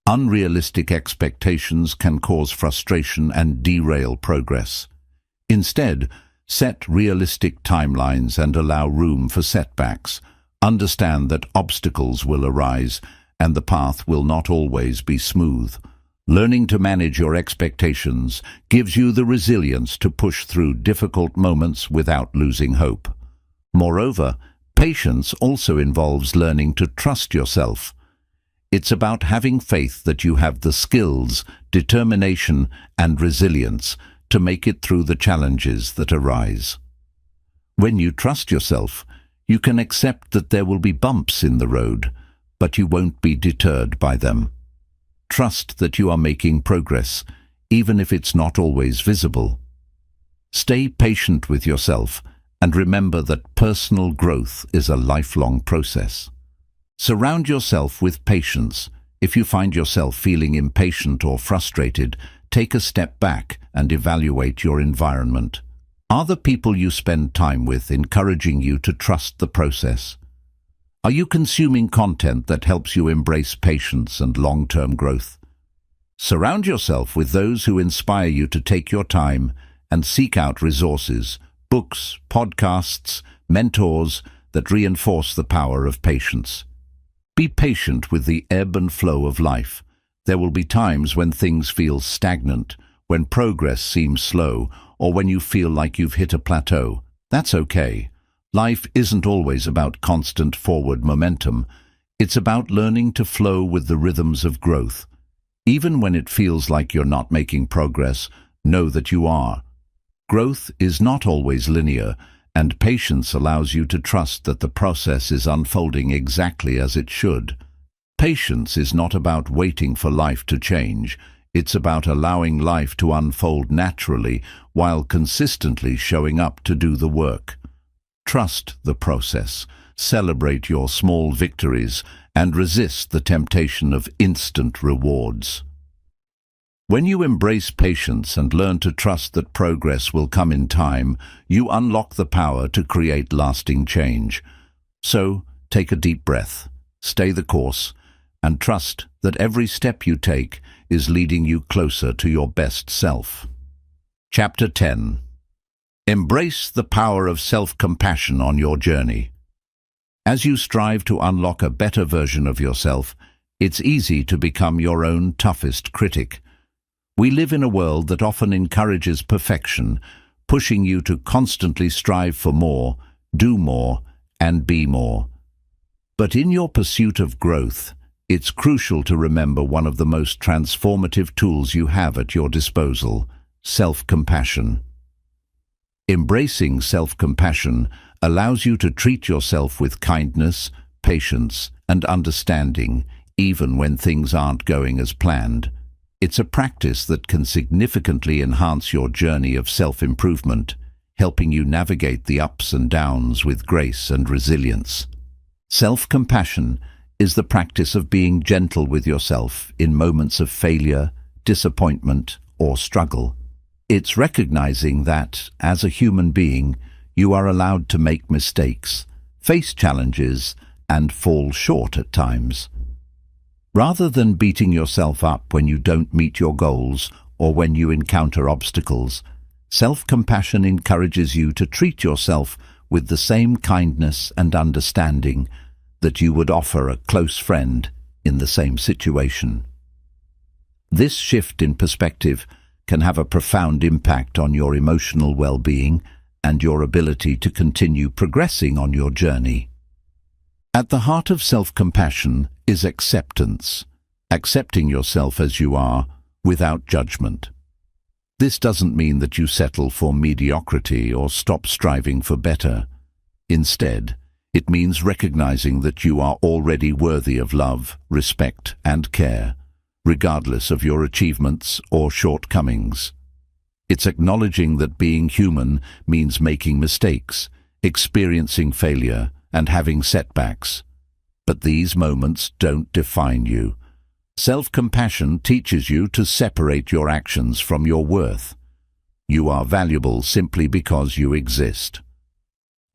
Unrealistic expectations can cause frustration and derail progress. Instead, set realistic timelines and allow room for setbacks. Understand that obstacles will arise and the path will not always be smooth. Learning to manage your expectations gives you the resilience to push through difficult moments without losing hope. Moreover, patience also involves learning to trust yourself. It's about having faith that you have the skills, determination, and resilience to make it through the challenges that arise. When you trust yourself, you can accept that there will be bumps in the road, but you won't be deterred by them. Trust that you are making progress, even if it's not always visible. Stay patient with yourself and remember that personal growth is a lifelong process. Surround yourself with patience. If you find yourself feeling impatient or frustrated, take a step back and evaluate your environment. Are the people you spend time with encouraging you to trust the process? Are you consuming content that helps you embrace patience and long-term growth? Surround yourself with those who inspire you to take your time and seek out resources, books, podcasts, mentors that reinforce the power of patience. Be patient with the ebb and flow of life. There will be times when things feel stagnant, when progress seems slow, or when you feel like you've hit a plateau. That's okay. Life isn't always about constant forward momentum. It's about learning to flow with the rhythms of growth. Even when it feels like you're not making progress, know that you are. Growth is not always linear, and patience allows you to trust that the process is unfolding exactly as it should. Patience is not about waiting for life to change. It's about allowing life to unfold naturally while consistently showing up to do the work. Trust the process, celebrate your small victories, and resist the temptation of instant rewards. When you embrace patience and learn to trust that progress will come in time, you unlock the power to create lasting change. So, take a deep breath, stay the course, and trust that every step you take is leading you closer to your best self. Chapter 10. Embrace the power of self-compassion on your journey. As you strive to unlock a better version of yourself, it's easy to become your own toughest critic. We live in a world that often encourages perfection, pushing you to constantly strive for more, do more, and be more. But in your pursuit of growth, it's crucial to remember one of the most transformative tools you have at your disposal: self-compassion. Embracing self-compassion allows you to treat yourself with kindness, patience, and understanding, even when things aren't going as planned. It's a practice that can significantly enhance your journey of self-improvement, helping you navigate the ups and downs with grace and resilience. Self-compassion is the practice of being gentle with yourself in moments of failure, disappointment, or struggle. It's recognizing that, as a human being, you are allowed to make mistakes, face challenges, and fall short at times. Rather than beating yourself up when you don't meet your goals or when you encounter obstacles, self-compassion encourages you to treat yourself with the same kindness and understanding that you would offer a close friend in the same situation. This shift in perspective can have a profound impact on your emotional well-being and your ability to continue progressing on your journey. At the heart of self-compassion is acceptance, accepting yourself as you are without judgment. This doesn't mean that you settle for mediocrity or stop striving for better. Instead, it means recognizing that you are already worthy of love, respect, and care, regardless of your achievements or shortcomings. It's acknowledging that being human means making mistakes, experiencing failure, and having setbacks. But these moments don't define you. Self-compassion teaches you to separate your actions from your worth. You are valuable simply because you exist.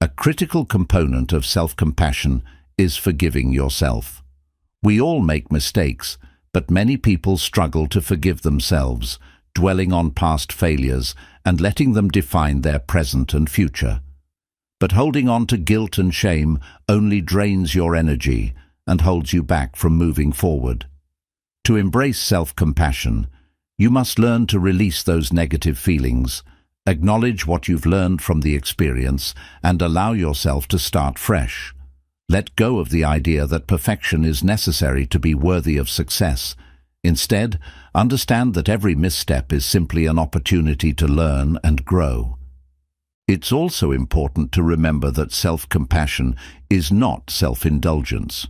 A critical component of self-compassion is forgiving yourself. We all make mistakes, but many people struggle to forgive themselves, dwelling on past failures and letting them define their present and future. But holding on to guilt and shame only drains your energy and holds you back from moving forward. To embrace self-compassion, you must learn to release those negative feelings, acknowledge what you've learned from the experience, and allow yourself to start fresh. Let go of the idea that perfection is necessary to be worthy of success. Instead, understand that every misstep is simply an opportunity to learn and grow. It's also important to remember that self-compassion is not self-indulgence.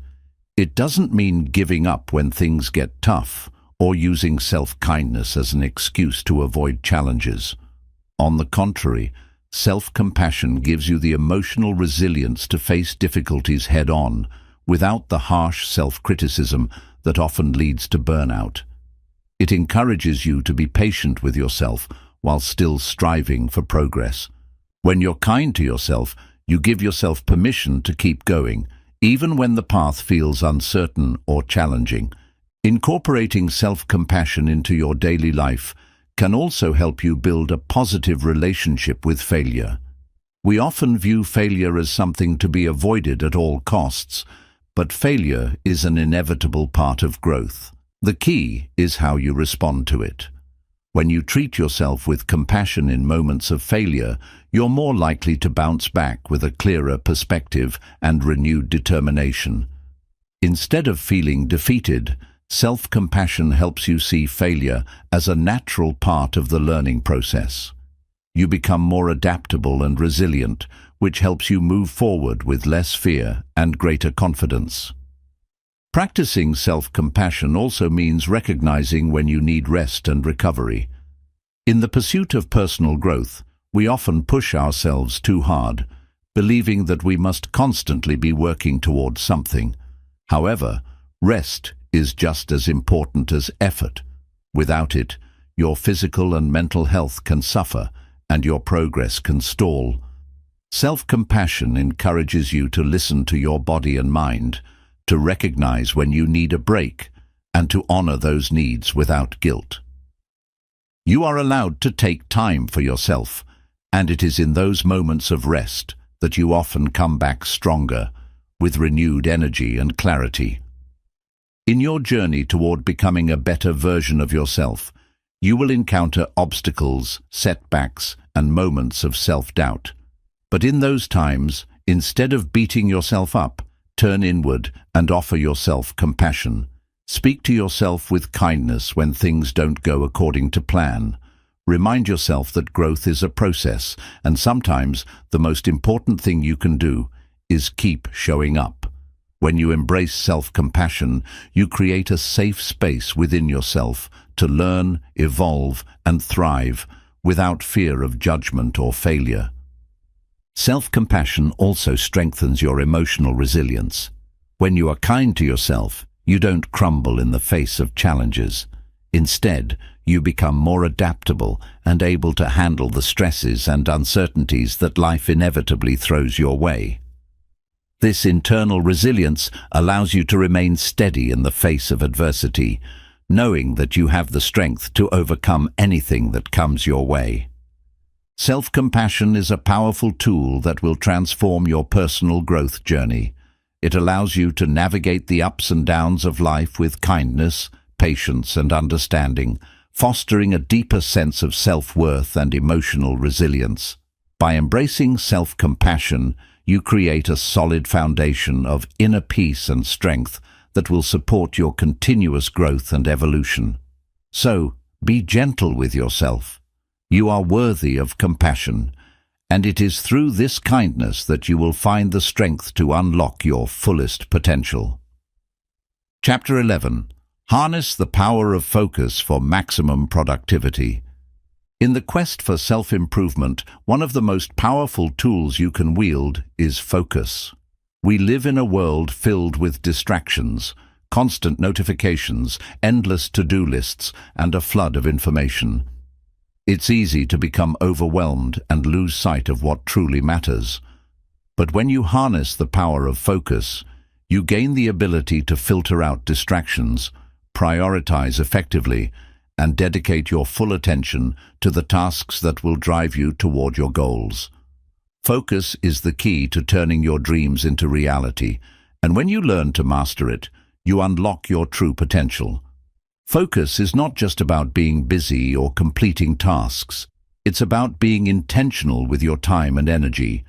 It doesn't mean giving up when things get tough or using self-kindness as an excuse to avoid challenges. On the contrary, self-compassion gives you the emotional resilience to face difficulties head-on, without the harsh self-criticism that often leads to burnout. It encourages you to be patient with yourself while still striving for progress. When you're kind to yourself, you give yourself permission to keep going, even when the path feels uncertain or challenging. Incorporating self-compassion into your daily life can also help you build a positive relationship with failure. We often view failure as something to be avoided at all costs, but failure is an inevitable part of growth. The key is how you respond to it. When you treat yourself with compassion in moments of failure, you're more likely to bounce back with a clearer perspective and renewed determination. Instead of feeling defeated, self-compassion helps you see failure as a natural part of the learning process. You become more adaptable and resilient, which helps you move forward with less fear and greater confidence. Practicing self-compassion also means recognizing when you need rest and recovery. In the pursuit of personal growth, we often push ourselves too hard, believing that we must constantly be working towards something. However, rest is just as important as effort. Without it, your physical and mental health can suffer, and your progress can stall. Self-compassion encourages you to listen to your body and mind, to recognize when you need a break, and to honor those needs without guilt. You are allowed to take time for yourself, and it is in those moments of rest that you often come back stronger, with renewed energy and clarity. In your journey toward becoming a better version of yourself, you will encounter obstacles, setbacks, and moments of self-doubt. But in those times, instead of beating yourself up, turn inward and offer yourself compassion. Speak to yourself with kindness when things don't go according to plan. Remind yourself that growth is a process, and sometimes the most important thing you can do is keep showing up. When you embrace self-compassion, you create a safe space within yourself to learn, evolve, and thrive without fear of judgment or failure. Self-compassion also strengthens your emotional resilience. When you are kind to yourself, you don't crumble in the face of challenges. Instead, you become more adaptable and able to handle the stresses and uncertainties that life inevitably throws your way. This internal resilience allows you to remain steady in the face of adversity, knowing that you have the strength to overcome anything that comes your way. Self-compassion is a powerful tool that will transform your personal growth journey. It allows you to navigate the ups and downs of life with kindness, patience, and understanding, fostering a deeper sense of self-worth and emotional resilience. By embracing self-compassion, you create a solid foundation of inner peace and strength that will support your continuous growth and evolution. So, be gentle with yourself. You are worthy of compassion, and it is through this kindness that you will find the strength to unlock your fullest potential. Chapter 11. Harness the power of focus for maximum productivity. In the quest for self-improvement, one of the most powerful tools you can wield is focus. We live in a world filled with distractions, constant notifications, endless to-do lists, and a flood of information. It's easy to become overwhelmed and lose sight of what truly matters. But when you harness the power of focus, you gain the ability to filter out distractions, prioritize effectively, and dedicate your full attention to the tasks that will drive you toward your goals. Focus is the key to turning your dreams into reality, and when you learn to master it, you unlock your true potential. Focus is not just about being busy or completing tasks. It's about being intentional with your time and energy.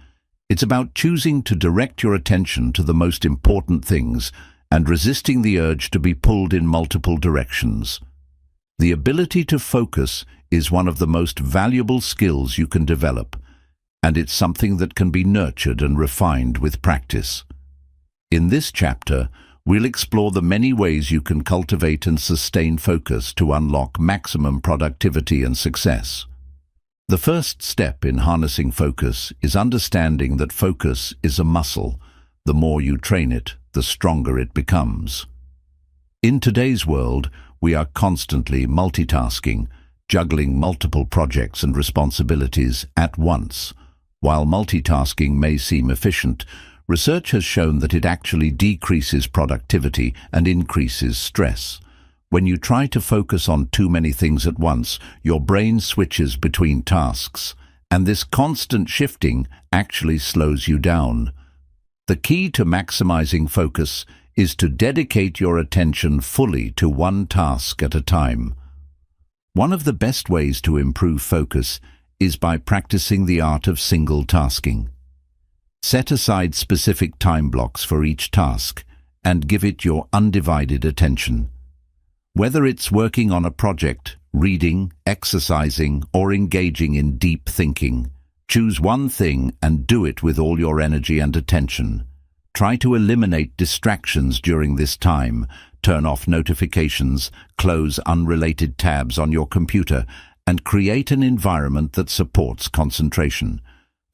It's about choosing to direct your attention to the most important things and resisting the urge to be pulled in multiple directions. The ability to focus is one of the most valuable skills you can develop, and it's something that can be nurtured and refined with practice. In this chapter, we'll explore the many ways you can cultivate and sustain focus to unlock maximum productivity and success. The first step in harnessing focus is understanding that focus is a muscle. The more you train it, the stronger it becomes. In today's world, we are constantly multitasking, juggling multiple projects and responsibilities at once. While multitasking may seem efficient, research has shown that it actually decreases productivity and increases stress. When you try to focus on too many things at once, your brain switches between tasks, and this constant shifting actually slows you down. The key to maximizing focus is to dedicate your attention fully to one task at a time. One of the best ways to improve focus is by practicing the art of single tasking. Set aside specific time blocks for each task and give it your undivided attention. Whether it's working on a project, reading, exercising, or engaging in deep thinking, choose one thing and do it with all your energy and attention. Try to eliminate distractions during this time. Turn off notifications, close unrelated tabs on your computer, and create an environment that supports concentration.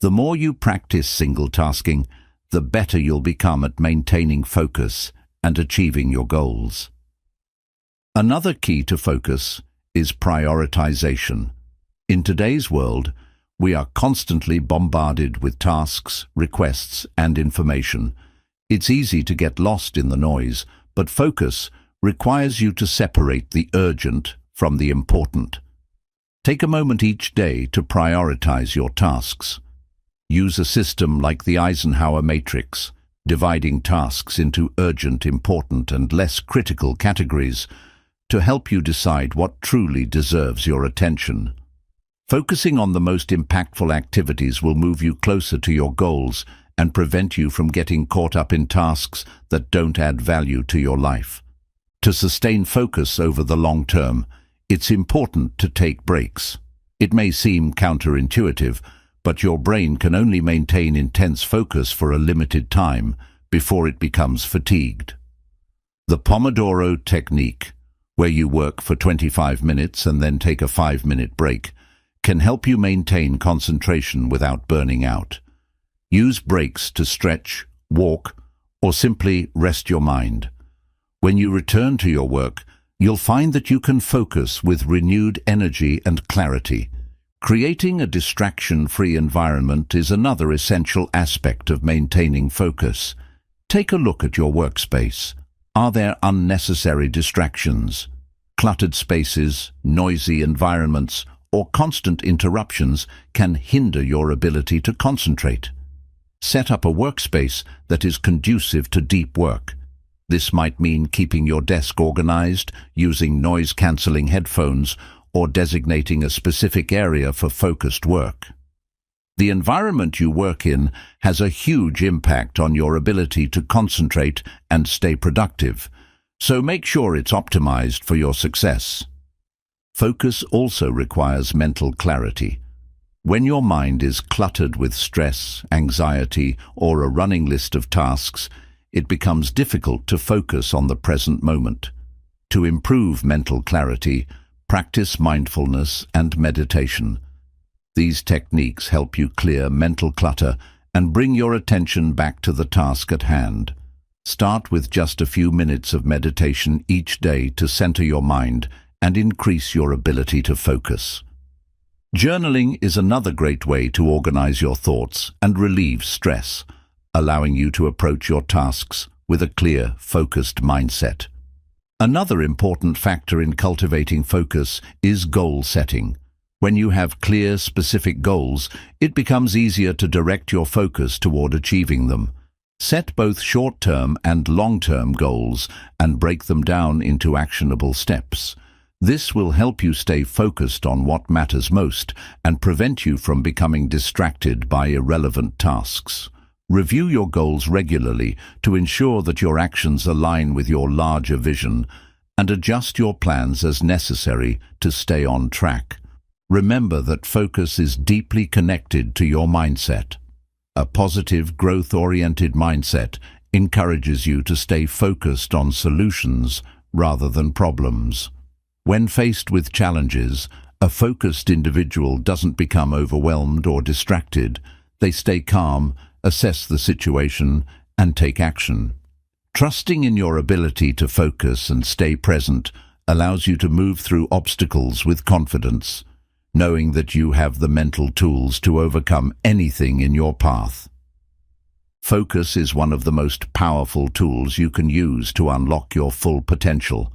The more you practice single tasking, the better you'll become at maintaining focus and achieving your goals. Another key to focus is prioritization. In today's world, we are constantly bombarded with tasks, requests, and information. It's easy to get lost in the noise, but focus requires you to separate the urgent from the important. Take a moment each day to prioritize your tasks. Use a system like the Eisenhower matrix, dividing tasks into urgent, important, and less critical categories to help you decide what truly deserves your attention. Focusing on the most impactful activities will move you closer to your goals and prevent you from getting caught up in tasks that don't add value to your life. To sustain focus over the long term, it's important to take breaks. It may seem counterintuitive, but your brain can only maintain intense focus for a limited time before it becomes fatigued. The Pomodoro technique, where you work for 25 minutes and then take a 5-minute break, can help you maintain concentration without burning out. Use breaks to stretch, walk, or simply rest your mind. When you return to your work, you'll find that you can focus with renewed energy and clarity. Creating a distraction-free environment is another essential aspect of maintaining focus. Take a look at your workspace. Are there unnecessary distractions? Cluttered spaces, noisy environments, or constant interruptions can hinder your ability to concentrate. Set up a workspace that is conducive to deep work. This might mean keeping your desk organized, using noise-canceling headphones, or designating a specific area for focused work. The environment you work in has a huge impact on your ability to concentrate and stay productive, so make sure it's optimized for your success. Focus also requires mental clarity. When your mind is cluttered with stress, anxiety, or a running list of tasks, it becomes difficult to focus on the present moment. To improve mental clarity, practice mindfulness and meditation. These techniques help you clear mental clutter and bring your attention back to the task at hand. Start with just a few minutes of meditation each day to center your mind and increase your ability to focus. Journaling is another great way to organize your thoughts and relieve stress, allowing you to approach your tasks with a clear, focused mindset. Another important factor in cultivating focus is goal setting. When you have clear, specific goals, it becomes easier to direct your focus toward achieving them. Set both short-term and long-term goals and break them down into actionable steps. This will help you stay focused on what matters most and prevent you from becoming distracted by irrelevant tasks. Review your goals regularly to ensure that your actions align with your larger vision, and adjust your plans as necessary to stay on track. Remember that focus is deeply connected to your mindset. A positive, growth-oriented mindset encourages you to stay focused on solutions rather than problems. When faced with challenges, a focused individual doesn't become overwhelmed or distracted. They stay calm, assess the situation, and take action. Trusting in your ability to focus and stay present allows you to move through obstacles with confidence, knowing that you have the mental tools to overcome anything in your path. Focus is one of the most powerful tools you can use to unlock your full potential.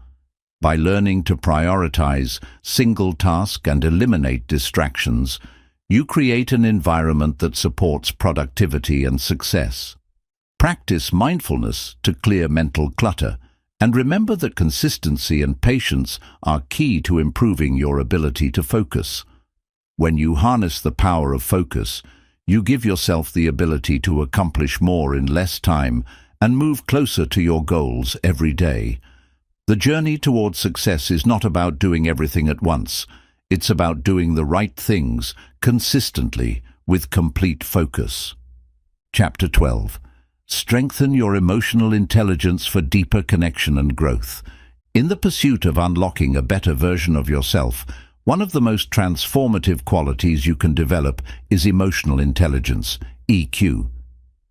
By learning to prioritize, single task and eliminate distractions, you create an environment that supports productivity and success. Practice mindfulness to clear mental clutter, and remember that consistency and patience are key to improving your ability to focus. When you harness the power of focus, you give yourself the ability to accomplish more in less time and move closer to your goals every day. The journey towards success is not about doing everything at once. It's about doing the right things consistently with complete focus. Chapter 12. Strengthen your emotional intelligence for deeper connection and growth. In the pursuit of unlocking a better version of yourself, one of the most transformative qualities you can develop is emotional intelligence, EQ.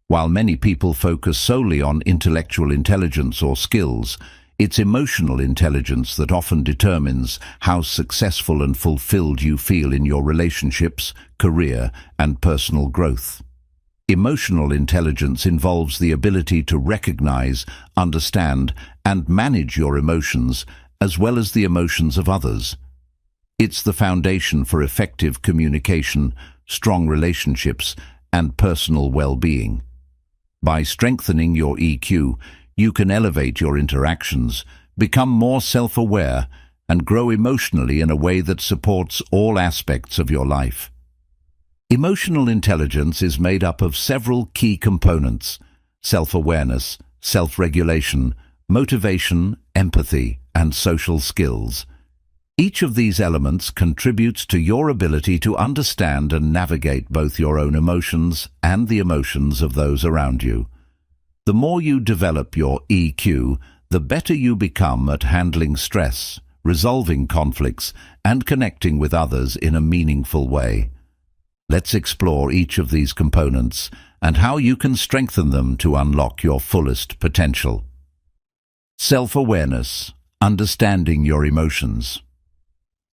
While many people focus solely on intellectual intelligence or skills, it's emotional intelligence that often determines how successful and fulfilled you feel in your relationships, career, and personal growth. Emotional intelligence involves the ability to recognize, understand, and manage your emotions, as well as the emotions of others. It's the foundation for effective communication, strong relationships, and personal well-being. By strengthening your EQ, you can elevate your interactions, become more self-aware, and grow emotionally in a way that supports all aspects of your life. Emotional intelligence is made up of several key components: self-awareness, self-regulation, motivation, empathy, and social skills. Each of these elements contributes to your ability to understand and navigate both your own emotions and the emotions of those around you. The more you develop your EQ, the better you become at handling stress, resolving conflicts, and connecting with others in a meaningful way. Let's explore each of these components and how you can strengthen them to unlock your fullest potential. Self-awareness, understanding your emotions.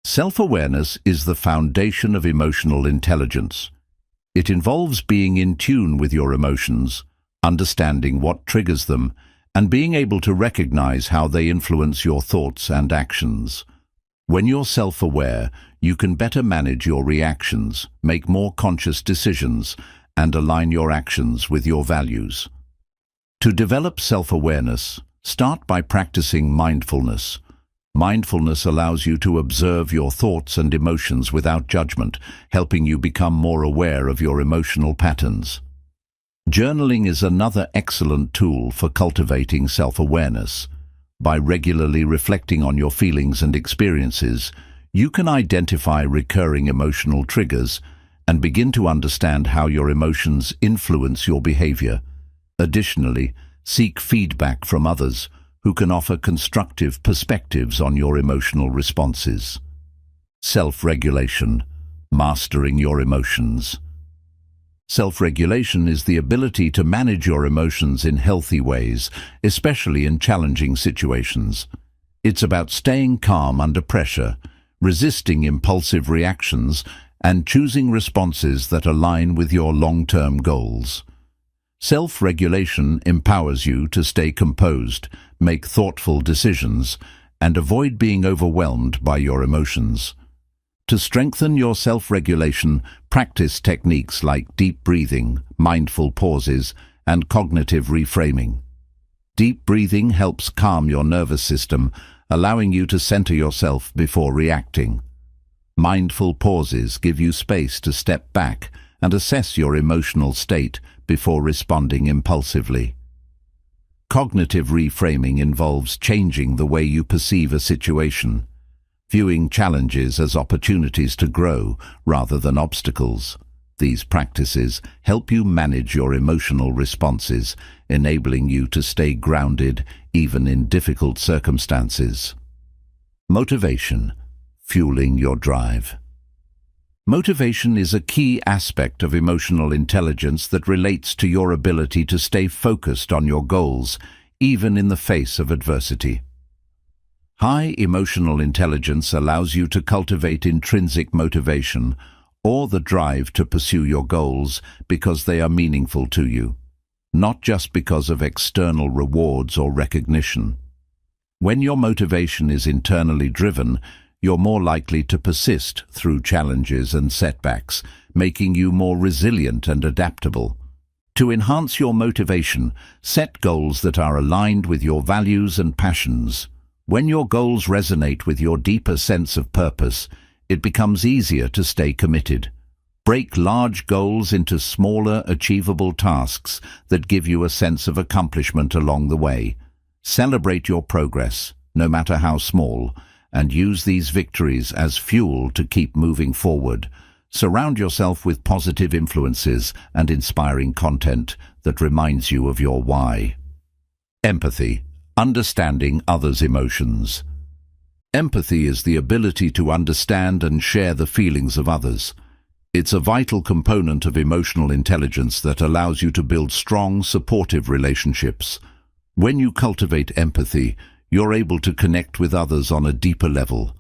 Self-awareness is the foundation of emotional intelligence. It involves being in tune with your emotions, understanding what triggers them, and being able to recognize how they influence your thoughts and actions. When you're self-aware, you can better manage your reactions, make more conscious decisions, and align your actions with your values. To develop self-awareness, start by practicing mindfulness. Mindfulness allows you to observe your thoughts and emotions without judgment, helping you become more aware of your emotional patterns. Journaling is another excellent tool for cultivating self-awareness. By regularly reflecting on your feelings and experiences, you can identify recurring emotional triggers and begin to understand how your emotions influence your behavior. Additionally, seek feedback from others who can offer constructive perspectives on your emotional responses. Self-regulation, mastering your emotions. Self-regulation is the ability to manage your emotions in healthy ways, especially in challenging situations. It's about staying calm under pressure, resisting impulsive reactions, and choosing responses that align with your long-term goals. Self-regulation empowers you to stay composed, make thoughtful decisions, and avoid being overwhelmed by your emotions. To strengthen your self-regulation, practice techniques like deep breathing, mindful pauses, and cognitive reframing. Deep breathing helps calm your nervous system, allowing you to center yourself before reacting. Mindful pauses give you space to step back and assess your emotional state before responding impulsively. Cognitive reframing involves changing the way you perceive a situation, viewing challenges as opportunities to grow rather than obstacles. These practices help you manage your emotional responses, enabling you to stay grounded even in difficult circumstances. Motivation, fueling your drive. Motivation is a key aspect of emotional intelligence that relates to your ability to stay focused on your goals, even in the face of adversity. High emotional intelligence allows you to cultivate intrinsic motivation, or the drive to pursue your goals because they are meaningful to you, not just because of external rewards or recognition. When your motivation is internally driven, you're more likely to persist through challenges and setbacks, making you more resilient and adaptable. To enhance your motivation, set goals that are aligned with your values and passions. When your goals resonate with your deeper sense of purpose, it becomes easier to stay committed. Break large goals into smaller, achievable tasks that give you a sense of accomplishment along the way. Celebrate your progress, no matter how small, and use these victories as fuel to keep moving forward. Surround yourself with positive influences and inspiring content that reminds you of your why. Empathy, understanding others' emotions. Empathy is the ability to understand and share the feelings of others. It's a vital component of emotional intelligence that allows you to build strong, supportive relationships. When you cultivate empathy, you're able to connect with others on a deeper level,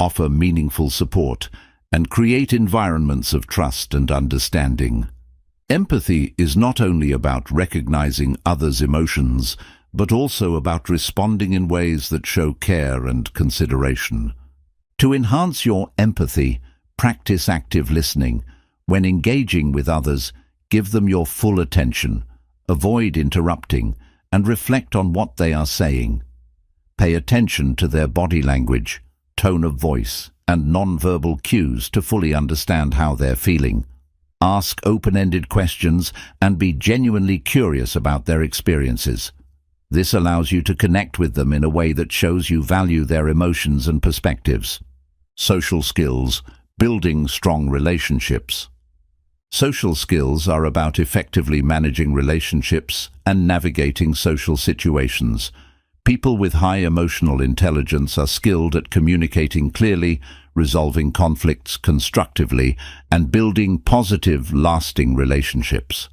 offer meaningful support, and create environments of trust and understanding. Empathy is not only about recognizing others' emotions, but also about responding in ways that show care and consideration. To enhance your empathy, practice active listening. When engaging with others, give them your full attention, avoid interrupting, and reflect on what they are saying. Pay attention to their body language, tone of voice, and nonverbal cues to fully understand how they're feeling. Ask open-ended questions and be genuinely curious about their experiences. This allows you to connect with them in a way that shows you value their emotions and perspectives. Social skills, building strong relationships. Social skills are about effectively managing relationships and navigating social situations. People with high emotional intelligence are skilled at communicating clearly, resolving conflicts constructively, and building positive, lasting relationships.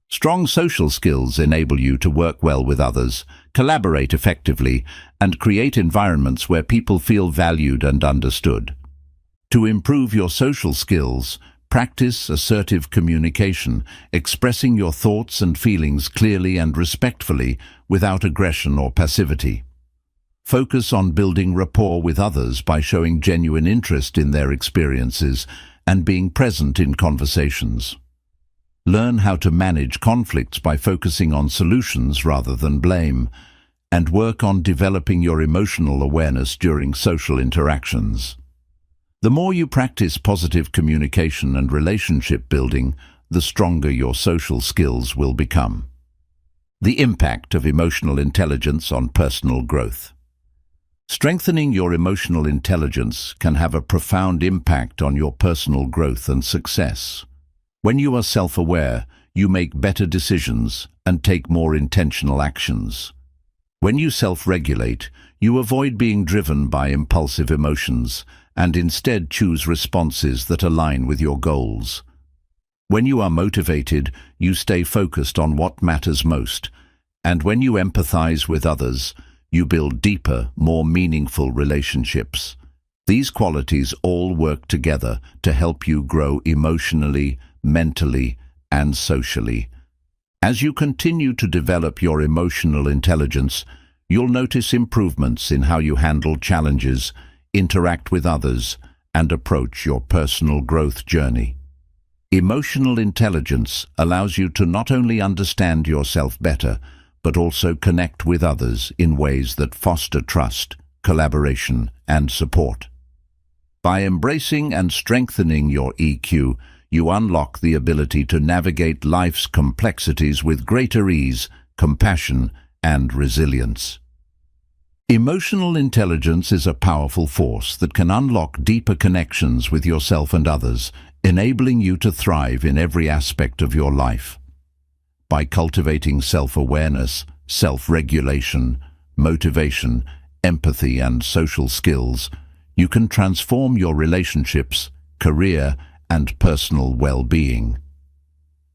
Strong social skills enable you to work well with others, collaborate effectively, and create environments where people feel valued and understood. To improve your social skills, practice assertive communication, expressing your thoughts and feelings clearly and respectfully without aggression or passivity. Focus on building rapport with others by showing genuine interest in their experiences and being present in conversations. Learn how to manage conflicts by focusing on solutions rather than blame, and work on developing your emotional awareness during social interactions. The more you practice positive communication and relationship building, the stronger your social skills will become. The impact of emotional intelligence on personal growth. Strengthening your emotional intelligence can have a profound impact on your personal growth and success. When you are self-aware, you make better decisions and take more intentional actions. When you self-regulate, you avoid being driven by impulsive emotions and instead choose responses that align with your goals. When you are motivated, you stay focused on what matters most, and when you empathize with others, you build deeper, more meaningful relationships. These qualities all work together to help you grow emotionally, mentally, and socially. As you continue to develop your emotional intelligence, you'll notice improvements in how you handle challenges, interact with others, and approach your personal growth journey. Emotional intelligence allows you to not only understand yourself better, but also connect with others in ways that foster trust, collaboration, and support. By embracing and strengthening your EQ, you unlock the ability to navigate life's complexities with greater ease, compassion, and resilience. Emotional intelligence is a powerful force that can unlock deeper connections with yourself and others, enabling you to thrive in every aspect of your life. By cultivating self-awareness, self-regulation, motivation, empathy, and social skills, you can transform your relationships, career, and personal well-being.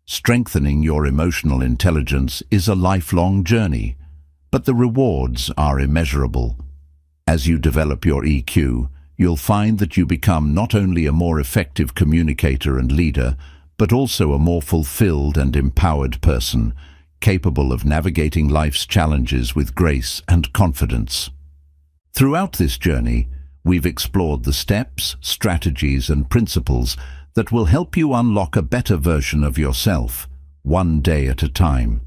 Strengthening your emotional intelligence is a lifelong journey, but the rewards are immeasurable. As you develop your EQ, you'll find that you become not only a more effective communicator and leader, but also a more fulfilled and empowered person, capable of navigating life's challenges with grace and confidence. Throughout this journey, we've explored the steps, strategies, and principles that will help you unlock a better version of yourself, one day at a time.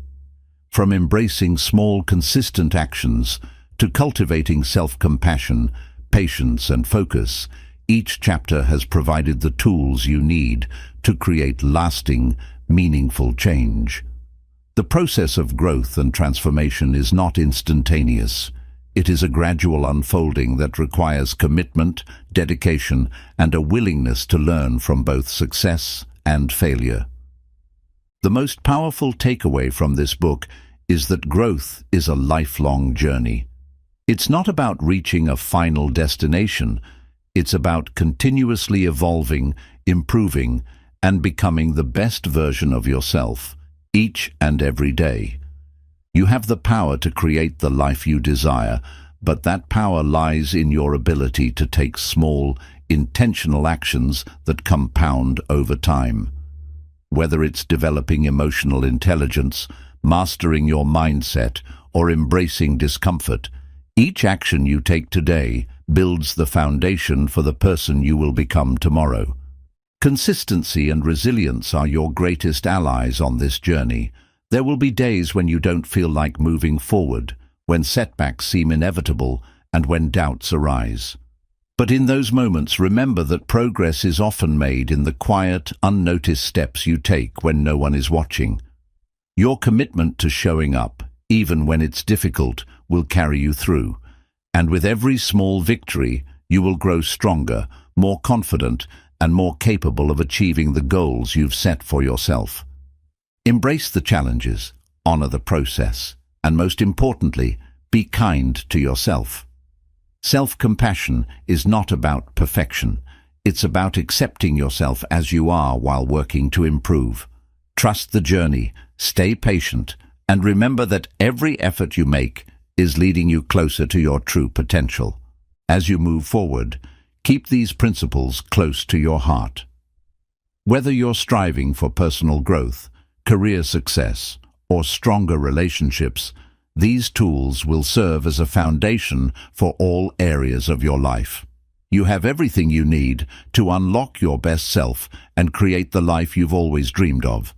From embracing small, consistent actions to cultivating self-compassion, patience, and focus, each chapter has provided the tools you need to create lasting, meaningful change. The process of growth and transformation is not instantaneous. It is a gradual unfolding that requires commitment, dedication, and a willingness to learn from both success and failure. The most powerful takeaway from this book is that growth is a lifelong journey. It's not about reaching a final destination. It's about continuously evolving, improving, and becoming the best version of yourself, each and every day. You have the power to create the life you desire, but that power lies in your ability to take small, intentional actions that compound over time. Whether it's developing emotional intelligence, mastering your mindset, or embracing discomfort, each action you take today builds the foundation for the person you will become tomorrow. Consistency and resilience are your greatest allies on this journey. There will be days when you don't feel like moving forward, when setbacks seem inevitable, and when doubts arise. But in those moments, remember that progress is often made in the quiet, unnoticed steps you take when no one is watching. Your commitment to showing up, even when it's difficult, will carry you through. And with every small victory, you will grow stronger, more confident, and more capable of achieving the goals you've set for yourself. Embrace the challenges, honor the process, and most importantly, be kind to yourself. Self-compassion is not about perfection. It's about accepting yourself as you are while working to improve. Trust the journey, stay patient, and remember that every effort you make is leading you closer to your true potential. As you move forward, keep these principles close to your heart. Whether you're striving for personal growth, career success, or stronger relationships, these tools will serve as a foundation for all areas of your life. You have everything you need to unlock your best self and create the life you've always dreamed of.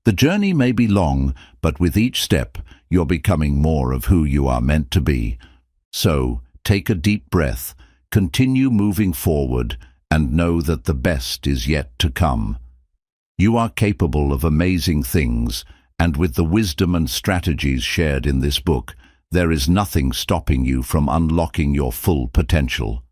The journey may be long, but with each step, you're becoming more of who you are meant to be. So, take a deep breath, continue moving forward, and know that the best is yet to come. You are capable of amazing things, and with the wisdom and strategies shared in this book, there is nothing stopping you from unlocking your full potential.